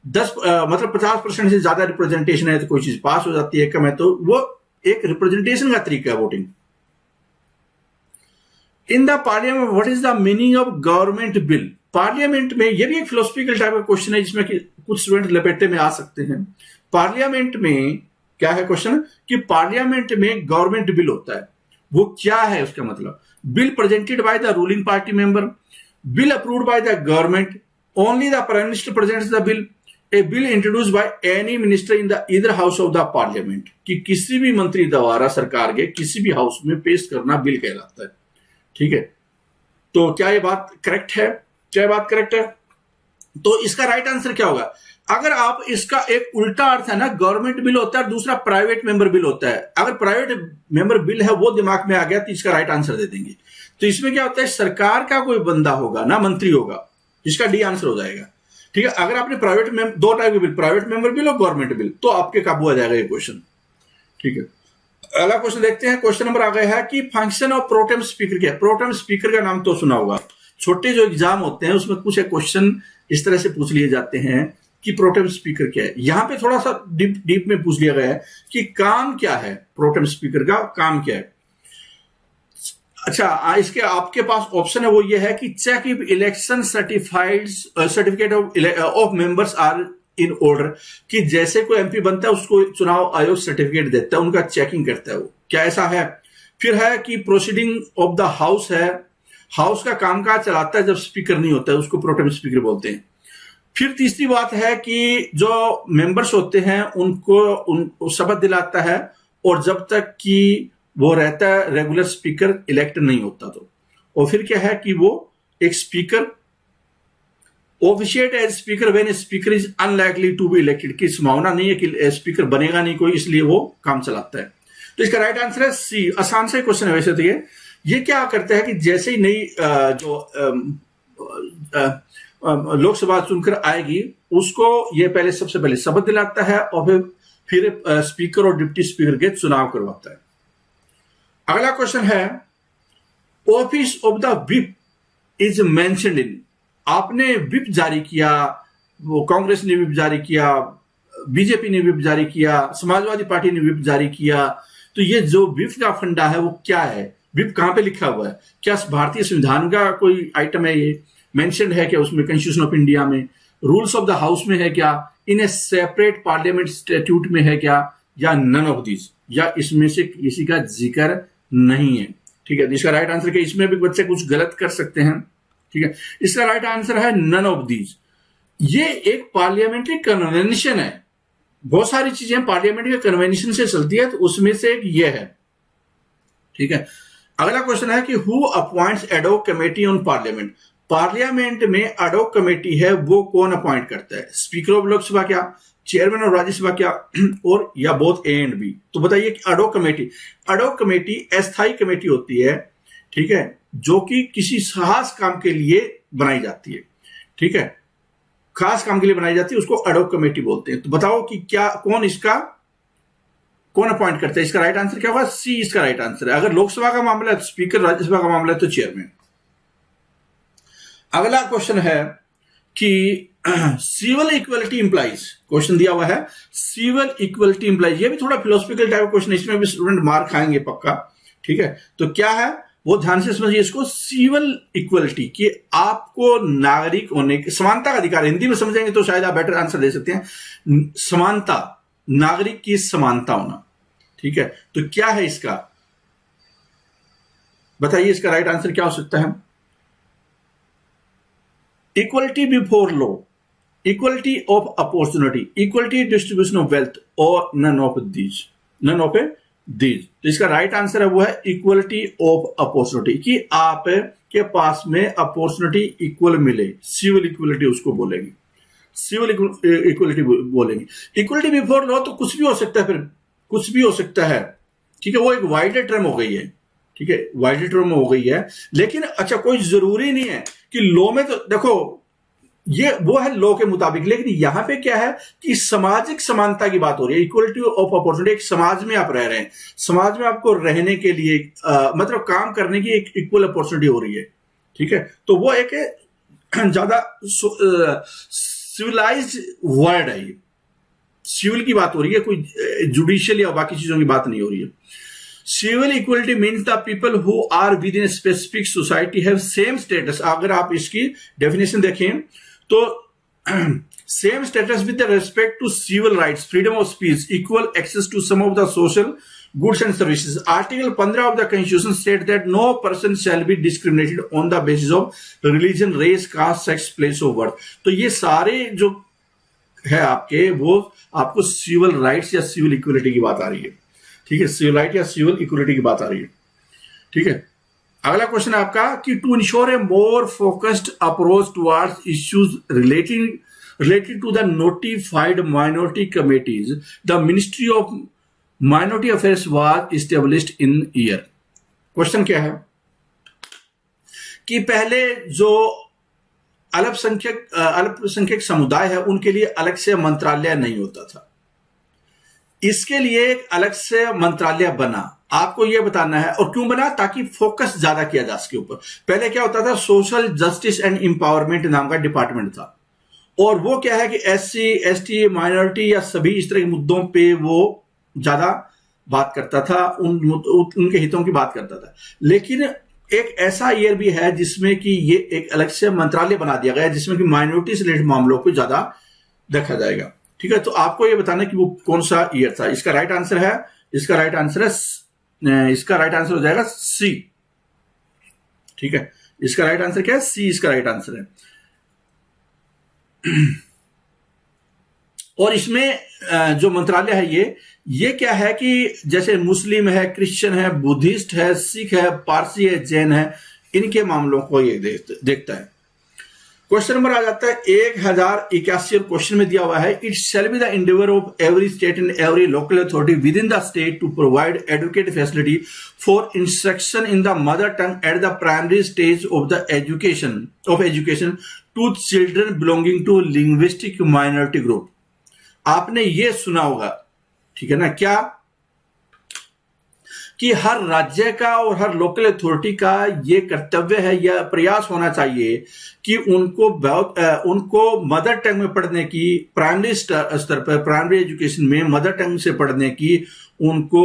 10 मतलब 50% से ज्यादा रिप्रेजेंटेशन है तो कोई चीज पास हो जाती है, कम है तो वो एक रिप्रेजेंटेशन का तरीका है voting. In the parliament what is the meaning of government bill? Parliament में ये भी एक फिलोसफिकल टाइप का क्वेश्चन है जिसमें कि कुछ स्टूडेंट लपेटे में आ सकते हैं। पार्लियामेंट में क्या है क्वेश्चन कि पार्लियामेंट में गवर्नमेंट बिल होता है, वो क्या है उसका मतलब? Bill presented by the ruling party member, bill approved by the government, only the prime minister presents the bill, A bill introduced by any minister in the either house of the parliament. कि किसी भी मंत्री द्वारा सरकार के किसी भी house में पेश करना बिल कहलाता है। ठीक है, तो क्या ये बात करेक्ट है? क्या ये बात करेक्ट है? तो इसका राइट आंसर क्या होगा? अगर आप इसका एक उल्टा अर्थ है ना, गवर्नमेंट बिल होता है, दूसरा प्राइवेट मेंबर बिल होता है। अगर प्राइवेट मेंबर बिल है वो दिमाग में आ गया तो इसका राइट आंसर दे देंगे। तो इसमें क्या होता है, सरकार का कोई बंदा होगा ना, मंत्री होगा, जिसका डी आंसर हो जाएगा। ठीक है, अगर आपने प्राइवेट दो टाइप के बिल, प्राइवेट मेंबर बिल और गवर्नमेंट बिल, तो आपके काबू आ जाएगा ये क्वेश्चन। ठीक है, अगला क्वेश्चन देखते हैं। क्वेश्चन नंबर आ गया है कि फंक्शन ऑफ प्रोटेम स्पीकर क्या है? प्रोटेम स्पीकर का नाम तो सुना होगा, छोटे जो एग्जाम होते हैं उसमें कुछ क्वेश्चन इस तरह से पूछ लिए जाते हैं कि प्रोटेम स्पीकर क्या है। यहां पे थोड़ा सा डीप में पूछ लिया गया है कि काम क्या है, प्रोटेम स्पीकर का काम क्या है। अच्छा, इसके आपके पास ऑप्शन है वो ये है कि check if election certificate of members are in order, कि जैसे कोई एमपी बनता है उसको चुनाव आयोग सर्टिफिकेट देता है, उनका चेकिंग करता है वो, क्या ऐसा है? फिर है कि प्रोसीडिंग ऑफ द हाउस है, हाउस का कामकाज चलाता है जब स्पीकर नहीं होता है, उसको प्रोटेम स्पीकर बोलते हैं। फिर तीसरी बात है कि जो मेंबर्स होते हैं उनको शपथ दिलाता है, और जब तक कि वो रहता है रेगुलर स्पीकर इलेक्ट नहीं होता तो। और फिर क्या है कि वो एक speaker officiate as speaker when speaker is unlikely to be elected, की संभावना नहीं है कि स्पीकर बनेगा नहीं कोई, इसलिए वो काम चलाता है। तो इसका राइट आंसर है सी। आसान से क्वेश्चन है वैसे तो ये क्या करता है कि जैसे ही नई जो लोकसभा चुनकर आएगी उसको ये पहले सबसे पहले शपथ दिलाता है और फिर स्पीकर और डिप्टी स्पीकर के चुनाव करवाता है। अगला क्वेश्चन है, office of the whip is mentioned in. आपने व्हिप जारी किया, वो कांग्रेस ने व्हिप जारी किया, बीजेपी ने व्हिप जारी किया, समाजवादी पार्टी ने व्हिप जारी किया, तो ये जो व्हिप का फंडा है वो क्या है, व्हिप कहां पे लिखा हुआ है, क्या भारतीय संविधान का कोई आइटम है, ये मेंशन्ड है क्या उसमें, कॉन्स्टिट्यूशन ऑफ इंडिया में, रूल्स ऑफ द हाउस में है क्या, इन ए सेपरेट पार्लियामेंट स्टैट्यूट में है क्या, या नन ऑफ दीज, या इसमें से किसी का जिक्र नहीं है। ठीक है, इसका राइट आंसर क्या, इसमें भी बच्चे कुछ गलत कर सकते हैं। ठीक है, इसका राइट आंसर है नन ऑफ दीज। ये एक पार्लियामेंट्री कन्वेंशन है, बहुत सारी चीजें पार्लियामेंट के कन्वेंशन से चलती है, तो उसमें से एक ये है। ठीक है, अगला क्वेश्चन है कि who appoints ad hoc committee on parliament. Parliament में एडॉक कमेटी है वो कौन अपॉइंट करता है, स्पीकर ऑफ लोकसभा क्या, चेयरमैन ऑफ राज्यसभा क्या, और या बोथ ए एंड बी। तो बताइए कि एडॉक कमेटी अस्थायी कमेटी होती है, ठीक है, जो कि किसी खास काम के लिए बनाई जाती है। ठीक है, खास काम के लिए बनाई जाती है, उसको एडॉक कमेटी बोलते हैं। तो बताओ कि क्या कौन अपॉइंट करता है। इसका राइट आंसर क्या होगा, सी इसका राइट आंसर है। अगर लोकसभा का मामला है तो स्पीकर, राज्यसभा का मामला है तो चेयरमैन। अगला क्वेश्चन है कि सिविल इक्वलिटी इंप्लाइज, क्वेश्चन दिया हुआ है सिविल इक्वलिटी इंप्लाइज। ये भी थोड़ा फिलोसफिकल टाइप क्वेश्चन, इसमें भी स्टूडेंट मार्क खाएंगे पक्का। ठीक है, तो क्या है वो ध्यान से समझिए इसको। सिविल इक्वलिटी कि आपको नागरिक होने के समानता का अधिकार, हिंदी में समझेंगे तो शायद आप बेटर आंसर दे सकते हैं। समानता, नागरिक की समानता होना। ठीक है, तो क्या है इसका, बताइए इसका राइट आंसर क्या हो सकता है। Equality before law, equality of opportunity, equality distribution of wealth, or none of these, none of these. तो इसका राइट आंसर है वो है इक्वलिटी ऑफ अपॉर्चुनिटी, कि आप के पास में अपॉर्चुनिटी इक्वल मिले, सिविल इक्वलिटी उसको बोलेंगे, सिविल इक्वलिटी बोलेंगे। इक्वलिटी बिफोर लॉ तो कुछ भी हो सकता है, फिर कुछ भी हो सकता है। ठीक है, वो एक वाइडर टर्म हो गई है। ठीक है, वाइडर टर्म हो गई है, लेकिन अच्छा कोई जरूरी नहीं है कि लॉ में, तो देखो ये वो है लॉ के मुताबिक, लेकिन यहां पे क्या है कि सामाजिक समानता की बात हो रही है। इक्वलिटी ऑफ अपॉर्चुनिटी, एक समाज में आप रह रहे हैं, समाज में आपको रहने के लिए मतलब काम करने की एक इक्वल अपॉर्चुनिटी हो रही है। ठीक है, तो वो एक ज्यादा सिविलाइज्ड वर्ड है, ये सिविल की बात हो रही है, कोई जुडिशियल या बाकी चीजों की बात नहीं हो रही है। Civil equality means the people who are within specific society have same status. अगर आप इसकी डेफिनेशन देखें तो same status with respect to civil rights, freedom of speech, equal access to some of the social goods and services. Article 15 of the constitution state that no person shall be discriminated on the basis of religion, race, caste, sex, place of birth. तो ये सारे जो है आपके, वो आपको civil rights या civil equality की बात आ रही है। ठीक है, सिविल राइट या सिविल इक्वलिटी की बात आ रही है। ठीक है, अगला क्वेश्चन है आपका कि to ensure a more focused approach towards issues related to the notified minority committees, the ministry of minority affairs was established in year. Question क्या है कि पहले जो अल्पसंख्यक समुदाय है उनके लिए अलग से मंत्रालय नहीं होता था, इसके लिए एक अलग से मंत्रालय बना। आपको यह बताना है, और क्यों बना, ताकि फोकस ज्यादा किया जा सके ऊपर। पहले क्या होता था, सोशल जस्टिस एंड एम्पावरमेंट नाम का डिपार्टमेंट था, और वो क्या है कि एससी, एसटी, माइनॉरिटी या सभी इस तरह के मुद्दों पे वो ज्यादा बात करता था, उनके हितों की बात करता था। लेकिन एक ऐसा ईयर भी है जिसमें कि ये एक अलग से मंत्रालय बना दिया गया, जिसमें कि माइनॉरिटी से रिलेटेड मामलों को ज्यादा देखा जाएगा। ठीक है, तो आपको ये बताना कि वो कौन सा ईयर था। इसका राइट आंसर हो जाएगा सी। ठीक है, इसका राइट आंसर क्या है, सी इसका राइट आंसर है। और इसमें जो मंत्रालय है ये क्या है कि जैसे मुस्लिम है, क्रिश्चियन है, बुद्धिस्ट है, सिख है, पारसी है, जैन है, इनके मामलों को ये देखता है। क्वेश्चन नंबर आ जाता है 1081 और क्वेश्चन में दिया हुआ है, it shall be the endeavour of every state and every local authority within the state to provide adequate facility for instruction in the mother tongue at the primary stage of the education to children belonging to linguistic minority group. आपने ये सुना होगा, ठीक है ना, क्या कि हर राज्य का और हर लोकल अथॉरिटी का ये कर्तव्य है या प्रयास होना चाहिए कि उनको मदर टंग में पढ़ने की, प्राइमरी स्तर पर प्राइमरी एजुकेशन में मदर टंग से पढ़ने की उनको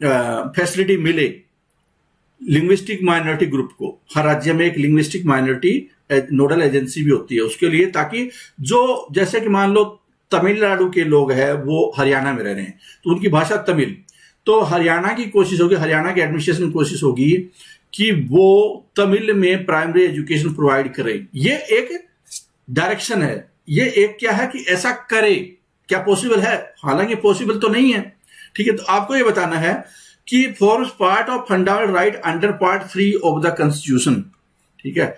फैसिलिटी मिले। लिंग्विस्टिक माइनॉरिटी ग्रुप को, हर राज्य में एक लिंग्विस्टिक माइनॉरिटी नोडल एजेंसी भी होती है उसके लिए, ताकि जो, जैसे कि मान लो तमिलनाडु के लोग हैं वो हरियाणा में रह रहे हैं तो उनकी भाषा तमिल, तो हरियाणा की कोशिश होगी, हरियाणा के एडमिनिस्ट्रेशन की कोशिश होगी कि वो तमिल में प्राइमरी एजुकेशन प्रोवाइड करे। ये एक डायरेक्शन है, ये एक क्या है कि ऐसा करे, क्या पॉसिबल है? हालांकि पॉसिबल तो नहीं है, ठीक है। तो आपको ये बताना है कि forms part of fundamental right under part 3 of the constitution, ठीक है।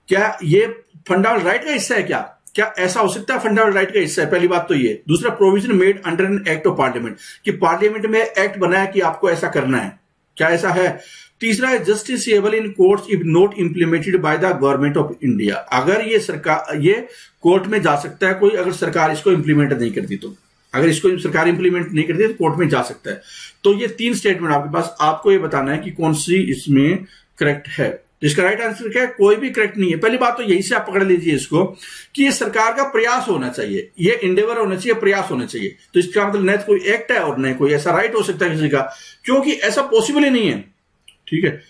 क्या ये फंडामेंटल राइट का हिस्सा है? क्या ऐसा हो सकता है फंडामेंटल राइट का हिस्सा है? पहली बात तो ये। दूसरा, provision made under an act of parliament, कि पार्लियामेंट में एक्ट बनाया कि आपको ऐसा करना है, क्या ऐसा है? तीसरा है justiciable in courts if not implemented by the Government of India, अगर ये सरकार, ये कोर्ट में जा सकता है कोई, अगर सरकार इसको इंप्लीमेंट नहीं करती तो, अगर इसको सरकार इंप्लीमेंट नहीं करती तो कोर्ट में जा सकता है। तो ये 3 स्टेटमेंट आपके पास, आपको ये बताना है कि कौन सी इसमें करेक्ट है। इसका राइट आंसर क्या है? कोई भी करेक्ट नहीं है। पहली बात तो यही से आप पकड़ लीजिए इसको कि ये सरकार का प्रयास होना चाहिए, ये इंडेवर होना चाहिए, प्रयास होना चाहिए। तो इसका मतलब न तो कोई एक्ट है और न कोई ऐसा राइट हो सकता है किसी का, क्योंकि ऐसा पॉसिबल ही नहीं है, ठीक है।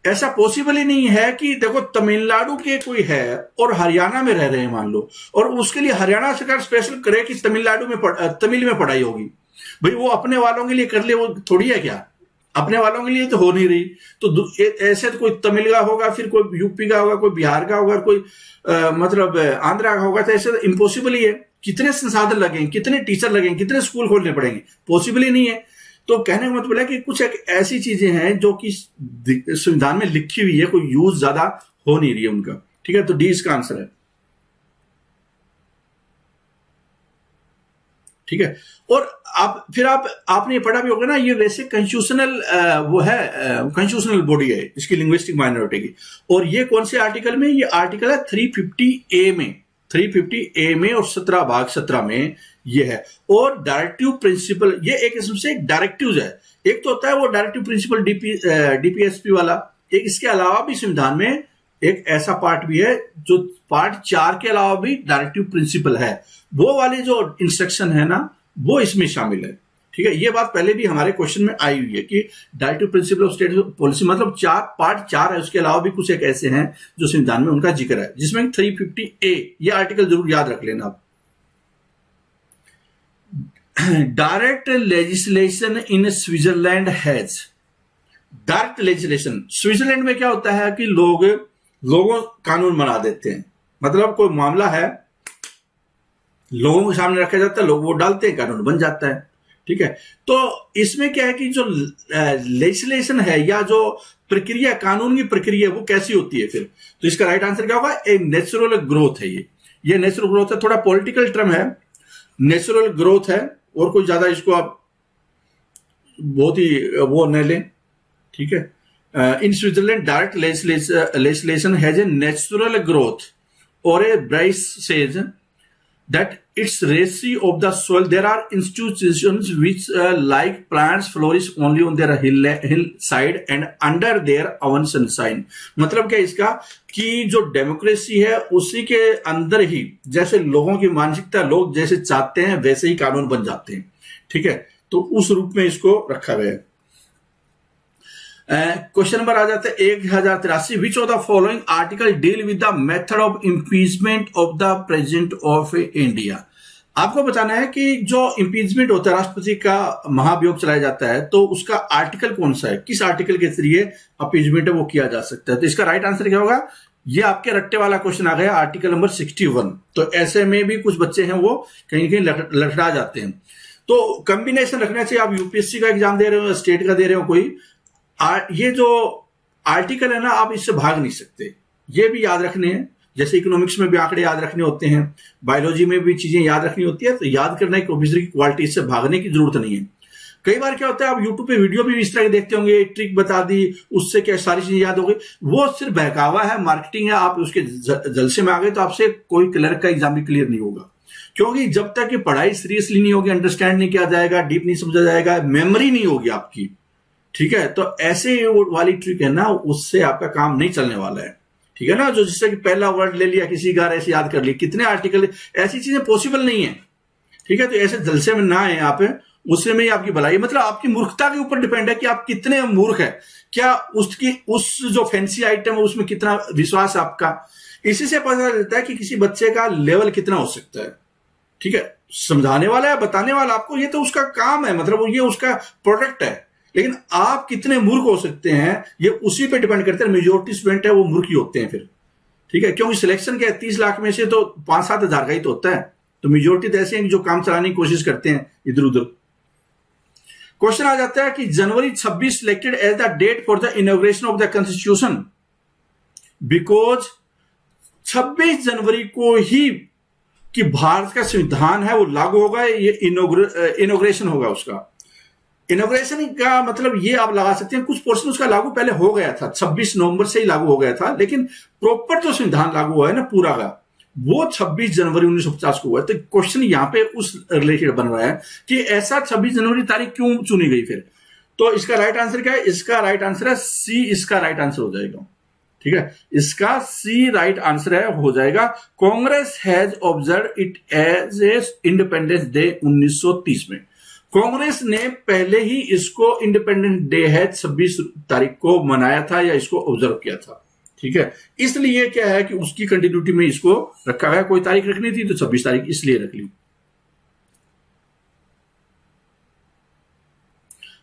ऐसा पॉसिबल ही नहीं है कि देखो तमिलनाडु के कोई है और हरियाणा में रह रहे हैं मान लो, और उसके लिए हरियाणा सरकार स्पेशल करे कि तमिलनाडु में तमिल में पढ़ाई होगी। भाई वो अपने वालों के लिए कर ले, वो थोड़ी है क्या? अपने वालों के लिए तो हो नहीं रही। तो ऐसे तो कोई तमिल का होगा, फिर कोई यूपी का होगा, कोई बिहार का होगा, कोई मतलब आंध्रा का होगा, तो ऐसे तो इम्पॉसिबल ही है। कितने संसाधन लगेंगे, कितने टीचर लगेंगे, कितने स्कूल खोलने पड़ेंगे? पॉसिबल ही नहीं है। तो कहने का मतलब है कि कुछ एक ऐसी चीजें हैं जो कि संविधान में लिखी हुई है, कोई यूज ज्यादा हो नहीं रही है उनका, ठीक है। तो डी इसका आंसर है, ठीक है। और आपने ये पढ़ा भी होगा ना, ये वैसे कॉन्स्टिट्यूशनल वो है, कॉन्स्टिट्यूशनल बॉडी है इसकी, लिंग्विस्टिक माइनॉरिटी की। और ये कौन से आर्टिकल में? ये आर्टिकल है 350A में, 350A में और 17 भाग 17 में ये है। और डायरेक्टिव प्रिंसिपल, ये एक किस्म से डायरेक्टिव है। एक तो होता है वो डायरेक्टिव प्रिंसिपल डीपीएसपी वाला, एक इसके अलावा भी संविधान में एक ऐसा पार्ट भी है जो पार्ट 4 के अलावा भी डायरेक्टिव प्रिंसिपल है। वो वाले जो इंस्ट्रक्शन है ना, वो इसमें शामिल है, ठीक है। ये बात पहले भी हमारे क्वेश्चन में आई हुई है कि directive principle of state policy मतलब पार्ट 4 है, उसके अलावा भी कुछ एक ऐसे हैं जो संविधान में उनका जिक्र है, जिसमें 350A, ये आर्टिकल जरूर याद रख लेना आप। Direct legislation in Switzerland has, direct legislation Switzerland में क्या होता है कि लोगों कानून बना देते हैं। मतलब कोई मामला है, लोगों के सामने रखा जाता है, लोग वोट डालते हैं, कानून बन जाता है, ठीक है। तो इसमें क्या है कि जो लेजिस्लेशन है या जो प्रक्रिया, कानून की प्रक्रिया, वो कैसी होती है फिर? तो इसका राइट आंसर क्या होगा? एक नेचुरल ग्रोथ है। ये नेचुरल ग्रोथ है, थोड़ा पॉलिटिकल टर्म है, नेचुरल ग्रोथ है, और कोई ज्यादा इसको आप बहुत ही वो न लें, ठीक है। In Switzerland direct legislation has a natural growth और a Bryce says that its ratio of the soil, there are institutions which like plants flourish only on their hillside and under their own sunshine। मतलब क्या इसका कि जो democracy है उसी के अंदर ही जैसे लोगों की मानसिकता, लोग जैसे चाहते हैं वैसे ही कानून बन जाते हैं, ठीक है। तो उस रूप में इसको रखा गया है। क्वेश्चन नंबर आ जाता है 1083, विच of the following article deal with the method of impeachment of the president of India. आपको बताना है कि जो इम्पीचमेंट होता है, राष्ट्रपति का महाभियोग चलाया जाता है, तो उसका आर्टिकल कौन सा है, किस आर्टिकल के जरिए इम्पीचमेंट है वो किया जा सकता है। तो इसका राइट आंसर क्या होगा? ये आपके रट्टे वाला क्वेश्चन आ गया, आर्टिकल नंबर 61। तो ऐसे में भी कुछ बच्चे हैं वो कहीं कहीं लटड़ा जाते हैं। तो कॉम्बिनेशन रखना चाहिए। आप यूपीएससी का एग्जाम दे रहे हो, स्टेट का दे रहे हो, कोई ये जो आर्टिकल है ना, आप इससे भाग नहीं सकते, ये भी याद रखने हैं। जैसे इकोनॉमिक्स में भी आंकड़े याद रखने होते हैं, बायोलॉजी में भी चीजें याद रखनी होती है, तो याद करना एक ऑफिसर की क्वालिटी, इससे भागने की जरूरत नहीं है। कई बार क्या होता है, आप यूट्यूब पे वीडियो भी इस तरह के देखते होंगे, ट्रिक बता दी, उससे क्या सारी चीजें याद हो गई, वो सिर्फ बहकावा है, मार्केटिंग है। आप उसके जलसे में आ गए तो आपसे कोई क्लर्क का एग्जाम भी क्लियर नहीं होगा, क्योंकि जब तक ये पढ़ाई सीरियसली नहीं होगी, अंडरस्टैंड नहीं किया जाएगा, डीप नहीं समझा जाएगा, मेमोरी नहीं होगी आपकी, ठीक है, तो ऐसे वाली ट्रिक है ना, उससे आपका काम नहीं चलने वाला है, ठीक है ना। जो जिससे कि पहला वर्ड ले लिया किसी का, ऐसे याद कर लिया, कितने आर्टिकल, ऐसी चीजें पॉसिबल नहीं है, ठीक है। तो ऐसे जलसे में ना आए आप, उससे में ही आपकी भलाई, मतलब आपकी मूर्खता के ऊपर डिपेंड है कि आप कितने मूर्ख है, क्या उसकी उस जो फैंसी आइटम है उसमें कितना विश्वास है आपका। इसी से पता चलता है कि किसी बच्चे का लेवल कितना हो सकता है, ठीक है। समझाने वाला है, बताने वाला आपको, ये तो उसका काम है, मतलब ये उसका प्रोडक्ट है, लेकिन आप कितने मूर्ख हो सकते हैं ये उसी पे डिपेंड करते हैं। मेजोरिटी स्टूडेंट है वो मूर्ख ही होते हैं फिर, ठीक है, क्योंकि सिलेक्शन के 30 लाख में से तो 5-7 हजार का ही तो होता है, तो मेजोरिटी तो ऐसे हैं जो काम चलाने की कोशिश करते हैं इधर उधर। क्वेश्चन आ जाता है कि January 26 selected as the date for the inauguration of the constitution, because 26 जनवरी को ही कि भारत का संविधान है वो लागू होगा, ये इनॉग्रेशन होगा उसका। इनॉग्रेशन का मतलब ये आप लगा सकते हैं, कुछ पोर्शन उसका लागू पहले हो गया था, 26 नवंबर से ही लागू हो गया था, लेकिन प्रॉपर जो संविधान लागू हुआ है ना पूरा का, वो 26 जनवरी 1950 को हुआ है। तो क्वेश्चन यहां पे उस रिलेटेड बन रहा है कि ऐसा 26 जनवरी तारीख क्यों चुनी गई फिर। तो इसका राइट आंसर क्या है? इसका राइट आंसर है सी, इसका राइट आंसर हो जाएगा, ठीक है, इसका सी राइट आंसर है, हो जाएगा। Congress has observe it as a independence day 1930 में। कांग्रेस ने पहले ही इसको इंडिपेंडेंस डे है 26 तारीख को मनाया था या इसको ऑब्जर्व किया था, ठीक है। इसलिए क्या है कि उसकी कंटिन्यूटी में इसको रखा गया, कोई तारीख रखनी थी तो 26 तारीख इसलिए रख ली।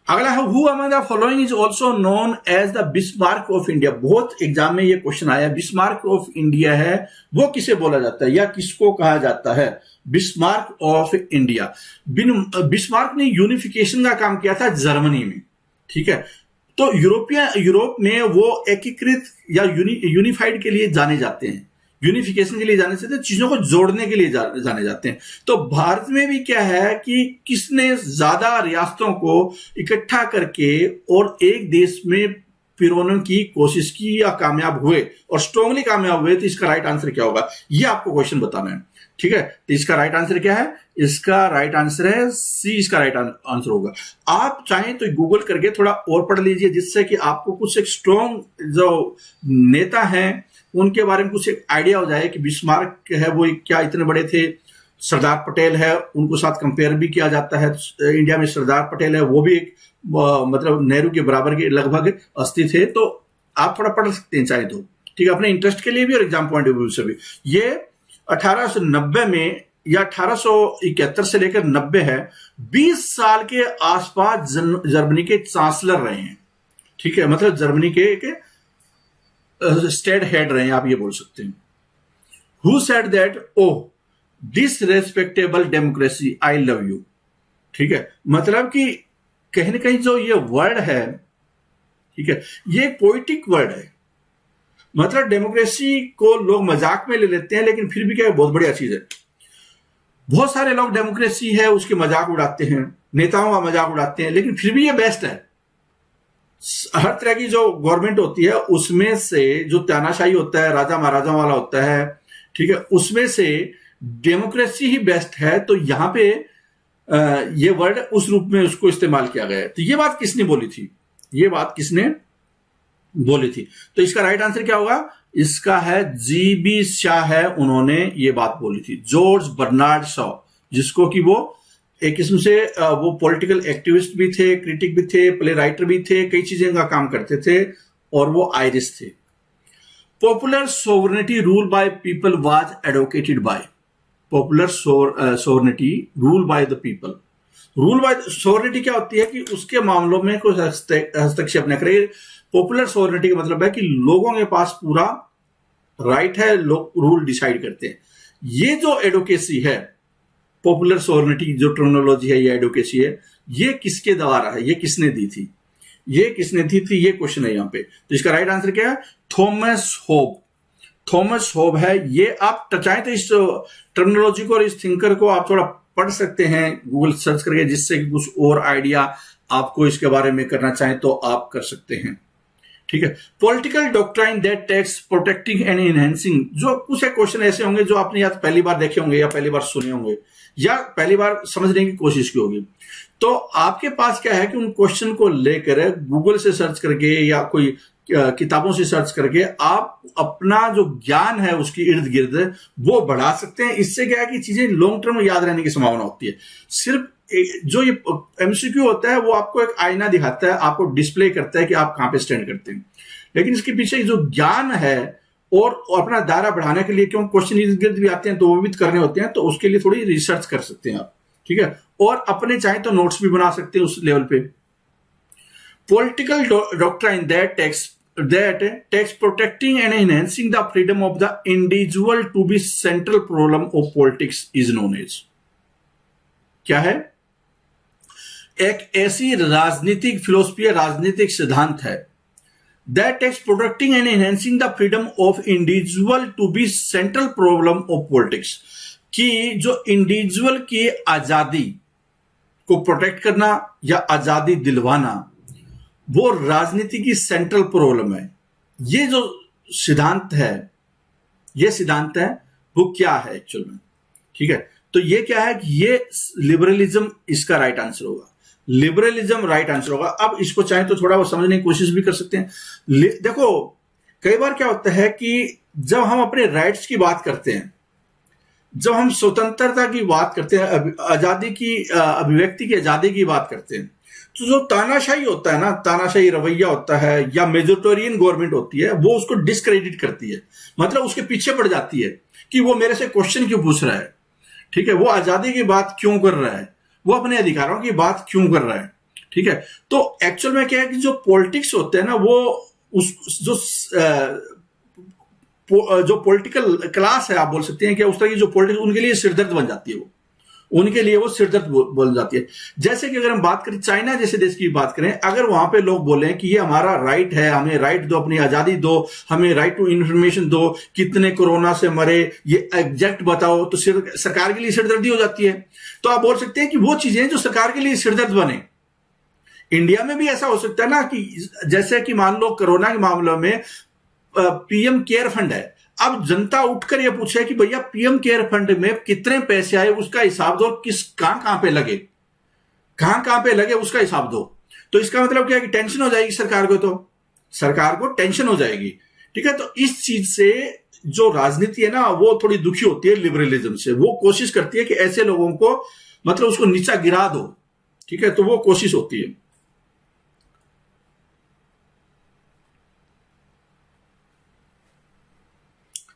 अगला है who among the following is also known as the Bismarck of India. बहुत एग्जाम में ये क्वेश्चन आया, बिस्मार्क ऑफ इंडिया है वो किसे बोला जाता है या किसको कहा जाता है? Bismarck of India. बिस्मार्क ने यूनिफिकेशन का काम किया था जर्मनी में, ठीक है। तो यूरोप में वो एकीकृत या यूनिफाइड के लिए जाने जाते हैं, यूनिफिकेशन के लिए जाने से चीजों को जोड़ने के लिए जाने जाते हैं। तो भारत में भी क्या है कि किसने ज्यादा रियासतों को इकट्ठा करके और एक देश में पिरोने की कोशिश की या कामयाब हुए और स्ट्रांगली कामयाब हुए, तो इसका राइट आंसर क्या होगा ये आपको क्वेश्चन बताना है, ठीक है। तो इसका राइट आंसर क्या है? इसका राइट आंसर है सी, इसका राइट आंसर होगा। आप चाहें तो गूगल करके थोड़ा और पढ़ लीजिए, जिससे कि आपको कुछ एक स्ट्रॉन्ग जो नेता हैं उनके बारे में कुछ एक आइडिया हो जाए कि बिस्मार्क है वो क्या इतने बड़े थे। सरदार पटेल है, उनको साथ कंपेयर भी किया जाता है। इंडिया में सरदार पटेल है, वो भी एक मतलब नेहरू के बराबर के लगभग अस्थित थे। तो आप थोड़ा पढ़ सकते हैं चाहे तो, ठीक है, अपने इंटरेस्ट के लिए भी और एग्जाम पॉइंट ऑफ व्यू से भी। ये 1890 में या 1871 से लेकर 90 है, 20 साल के आसपास जर्मनी के चांसलर रहे हैं, ठीक है, मतलब जर्मनी के स्टेट हेड रहे हैं, आप ये बोल सकते हैं। Who said that oh this respectable democracy I love you, ठीक है, मतलब कि कहीं ना कहीं जो ये वर्ड है, ठीक है, ये पोइटिक वर्ड है। मतलब डेमोक्रेसी को लोग मजाक में ले लेते हैं, लेकिन फिर भी क्या है, बहुत बढ़िया चीज है। बहुत सारे लोग डेमोक्रेसी है उसके मजाक उड़ाते हैं, नेताओं का मजाक उड़ाते हैं, लेकिन फिर भी ये बेस्ट है। हर तरह की जो गवर्नमेंट होती है उसमें से जो तानाशाही होता है, राजा महाराजा वाला होता है, ठीक है, उसमें से डेमोक्रेसी ही बेस्ट है। तो यहां पे ये वर्ड उस रूप में उसको इस्तेमाल किया गया है। तो ये बात किसने बोली थी? ये बात किसने बोली थी? तो इसका राइट आंसर क्या होगा? इसका है जीबी शाह है, उन्होंने ये बात बोली थी। जॉर्ज बर्नार्ड शॉ, जिसको कि वो एक किस्म से वो पॉलिटिकल एक्टिविस्ट भी थे, क्रिटिक भी थे, प्ले राइटर भी थे, कई चीजें का काम करते थे और वो आयरिश थे। Popular sovereignty rule by people was advocated by. Popular sovereignty rule by the people. Rule by sovereignty क्या होती है कि उसके मामलों में कोई हस्तक्षेप न करे। पॉपुलर सोवरेनिटी का मतलब है कि लोगों के पास पूरा राइट है, लोग रूल डिसाइड करते हैं। ये जो एडवोकेसी है, पॉपुलर सोवरेनिटी जो टर्मिनोलॉजी है, ये एडवोकेसी है, ये किसके द्वारा है, ये किसने दी थी, ये किसने दी थी, ये क्वेश्चन है यहां पे। तो इसका राइट आंसर क्या है? थॉमस होब। थॉमस होब है। ये आप चाहें तो इस टर्मिनोलॉजी को और इस थिंकर को आप थोड़ा पढ़ सकते हैं गूगल सर्च करके, जिससे कि कुछ और आइडिया आपको इसके बारे में करना चाहें तो आप कर सकते हैं। ठीक है। Political doctrine that takes protecting and enhancing, जो कुछ क्वेश्चन ऐसे होंगे जो आपने या तो पहली बार देखे होंगे या पहली बार सुने होंगे या पहली बार समझने की कोशिश की होगी। तो आपके पास क्या है कि उन क्वेश्चन को लेकर गूगल से सर्च करके या कोई किताबों से सर्च करके आप अपना जो ज्ञान है उसकी इर्द गिर्द वो बढ़ा सकते हैं। इससे क्या है कि चीजें लॉन्ग टर्म याद रहने की संभावना होती है। सिर्फ जो ये एमसीक्यू होता है वो आपको एक आईना दिखाता है, आपको डिस्प्ले करता है कि आप कहां पे स्टैंड करते हैं, लेकिन इसके पीछे जो ज्ञान है और अपना दायरा बढ़ाने के लिए क्यों क्वेश्चन इर्द गिर्द भी आते हैं तो वो भी करने होते हैं, तो उसके लिए थोड़ी रिसर्च कर सकते हैं आप। ठीक है। और अपने चाहे तो नोट्स भी बना सकते हैं उस लेवल पे। Political doctrine that takes protecting and enhancing the freedom of the individual to be central problem of politics is known as, क्या है? एक ऐसी राजनीतिक फिलोसफी, राजनीतिक सिद्धांत है that takes protecting and enhancing the freedom of individual to be central problem of politics, कि जो इंडिविजुअल की आजादी को प्रोटेक्ट करना या आजादी दिलवाना वो राजनीति की सेंट्रल प्रॉब्लम है। ये जो सिद्धांत है, ये सिद्धांत है वो क्या है एक्चुअल में? ठीक है। तो ये क्या है कि ये लिबरलिज्म इसका राइट आंसर होगा। लिबरलिज्म राइट आंसर होगा। अब इसको चाहे तो थोड़ा वो समझने की कोशिश भी कर सकते हैं। देखो कई बार क्या होता है कि जब हम अपने राइट्स की बात करते हैं, जब हम स्वतंत्रता की बात करते हैं, आजादी की, अभिव्यक्ति की आजादी की बात करते हैं, तो जो तानाशाही होता है ना, तानाशाही रवैया होता है या मेजोरिटेरियन गवर्नमेंट होती है, वो उसको डिस्क्रेडिट करती है, मतलब उसके पीछे पड़ जाती है कि वो मेरे से क्वेश्चन क्यों पूछ रहा है। ठीक है। वो आजादी की बात क्यों कर रहा है, वो अपने अधिकारों की बात क्यों कर रहा है। ठीक है। तो एक्चुअल में क्या है कि जो पॉलिटिक्स होते हैं ना, वो उस जो पॉलिटिकल क्लास है, आप बोल सकते हैं कि उस तरह की जो पॉलिटिक्स, उनके लिए सिरदर्द बन जाती है, वो उनके लिए वो सिरदर्द बन जाती है। जैसे कि अगर हम बात करें चाइना जैसे देश की बात करें, अगर वहां पे लोग बोले कि ये हमारा राइट है, हमें राइट दो, अपनी आजादी दो, हमें राइट टू इंफॉर्मेशन दो, कितने कोरोना से मरे ये एग्जैक्ट बताओ, तो सरकार के लिए सिरदर्दी हो जाती है। तो आप बोल सकते हैं कि वो चीजें जो सरकार के लिए सिरदर्द बने। इंडिया में भी ऐसा हो सकता है ना कि जैसे कि मान लो कोरोना के मामले में पीएम केयर फंड है, अब जनता उठकर यह पूछे कि भैया पीएम केयर फंड में कितने पैसे आए उसका हिसाब दो, किस कहां पे लगे, कहां पे लगे उसका हिसाब दो। तो इसका मतलब क्या है कि टेंशन हो जाएगी सरकार को, तो सरकार को टेंशन हो जाएगी। ठीक है। तो इस चीज से जो राजनीति है ना, वो थोड़ी दुखी होती है लिबरलिज्म से। वो कोशिश करती है कि ऐसे लोगों को, मतलब उसको नीचा गिरा दो। ठीक है। तो वो कोशिश होती है।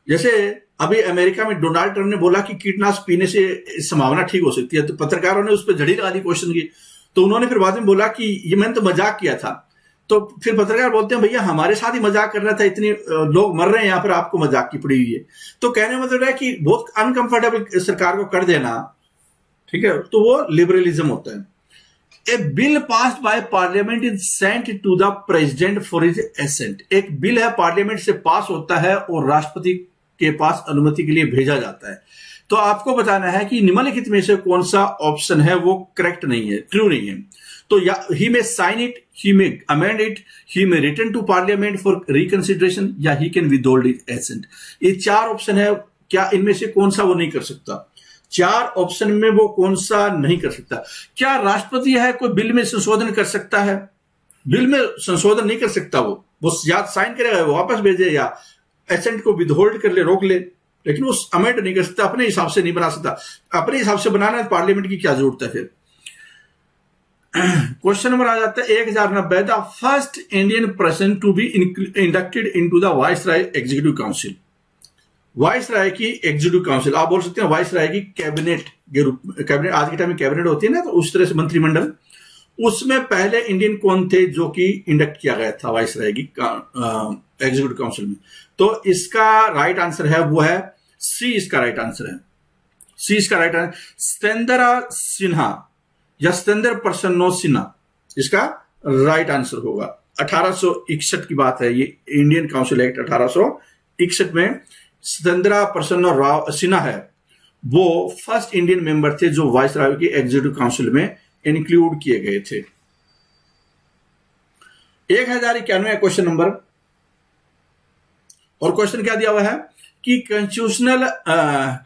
जैसे अभी अमेरिका में डोनाल्ड ट्रंप ने बोला कि कीटनाशक पीने से संभावना ठीक हो सकती है, तो पत्रकारों ने उस पर झड़ी लगा दी क्वेश्चन की। तो उन्होंने फिर बाद में बोला कि ये मैंने तो मजाक किया था। तो फिर पत्रकार बोलते हैं भैया हमारे साथ ही मजाक कर रहा था, इतने लोग मर रहे हैं यहाँ पर, आपको मजाक की पड़ी हुई है। तो कहने का मतलब है कि बहुत अनकंफर्टेबल सरकार को कर देना। ठीक है। तो वो लिबरलिज्म होता है। A bill passed by parliament is sent to the president for his assent. एक बिल है, पार्लियामेंट से पास होता है और राष्ट्रपति के पास अनुमति के लिए भेजा जाता है। तो आपको बताना है कि निम्नलिखित में से कौन सा ऑप्शन है वो करेक्ट नहीं है, ट्रू नहीं है। तो या he may sign it, he may amend it, he may return to parliament for reconsideration, या he can withhold his assent. ये चार ऑप्शन है, क्या इनमें से कौन सा वो नहीं कर सकता? चार ऑप्शन में वो कौन सा नहीं कर सकता? क्या राष्ट्रपति है कोई बिल में संशोधन कर सकता है? बिल में संशोधन नहीं कर सकता। वो या साइन करेगा, वो वापस भेजे, या एसेंट को विदहोल्ड कर ले, रोक ले, लेकिन वो अमेंड नहीं कर सकता, अपने हिसाब से नहीं बना सकता। अपने हिसाब से बनाना है पार्लियामेंट की क्या जरूरत है फिर? क्वेश्चन नंबर आ जाता है 1090, the first Indian person to be inducted into the viceroy executive council. Viceroy की एग्जीक्यूटिव काउंसिल, आप बोल सकते हैं वाइसराय की कैबिनेट के रूप, कैबिनेट आज के टाइम में कैबिनेट होती है ना, तो उस तरह से मंत्रिमंडल, उसमें पहले इंडियन कौन थे जो कि इंडक्ट किया गया था वाइसराय की एग्जीक्यूटिव काउंसिल में? तो इसका राइट आंसर है वो है सी। इसका राइट आंसर है सी। इसका राइट आंसर सत्येंद्र सिन्हा या सत्येंद्र प्रसन्नो सिन्हा, इसका राइट आंसर होगा। 1861 की बात है, ये इंडियन काउंसिल एक्ट 1861 1961 में सत्येंद्र प्रसन्न राव सिन्हा है, वो फर्स्ट इंडियन मेंबर थे जो वाइस राय की एग्जीक्यूटिव काउंसिल में इंक्लूड किए गए थे। 1091 क्वेश्चन नंबर, और क्वेश्चन क्या दिया हुआ है कि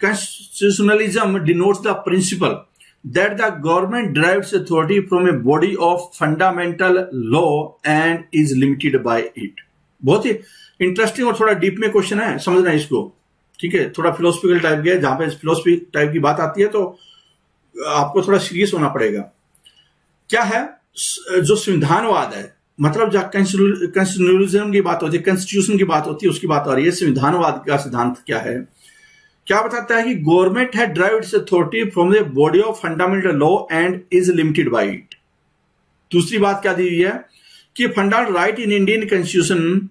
constitutionalism denotes the principle that the government derives authority from a body of fundamental law and is limited by it। बहुत ही इंटरेस्टिंग और थोड़ा डीप में क्वेश्चन है, समझना है इसको, ठीक है। थोड़ा फिलोसफिकल टाइप के, जहां पे फिलोसफी टाइप की बात आती है तो आपको थोड़ा सीरियस होना पड़ेगा। क्या है जो संविधानवाद है, मतलब जहां कॉन्स्टिट्यूशनलिज्म की बात होती है, कॉन्स्टिट्यूशन की बात होती है, उसकी बात आ रही है। संविधानवाद का सिद्धांत क्या है? क्या बताता है कि गवर्नमेंट है derive its authority from the body of fundamental law and is limited by it. दूसरी बात क्या दी हुई है कि fundamental right in Indian constitution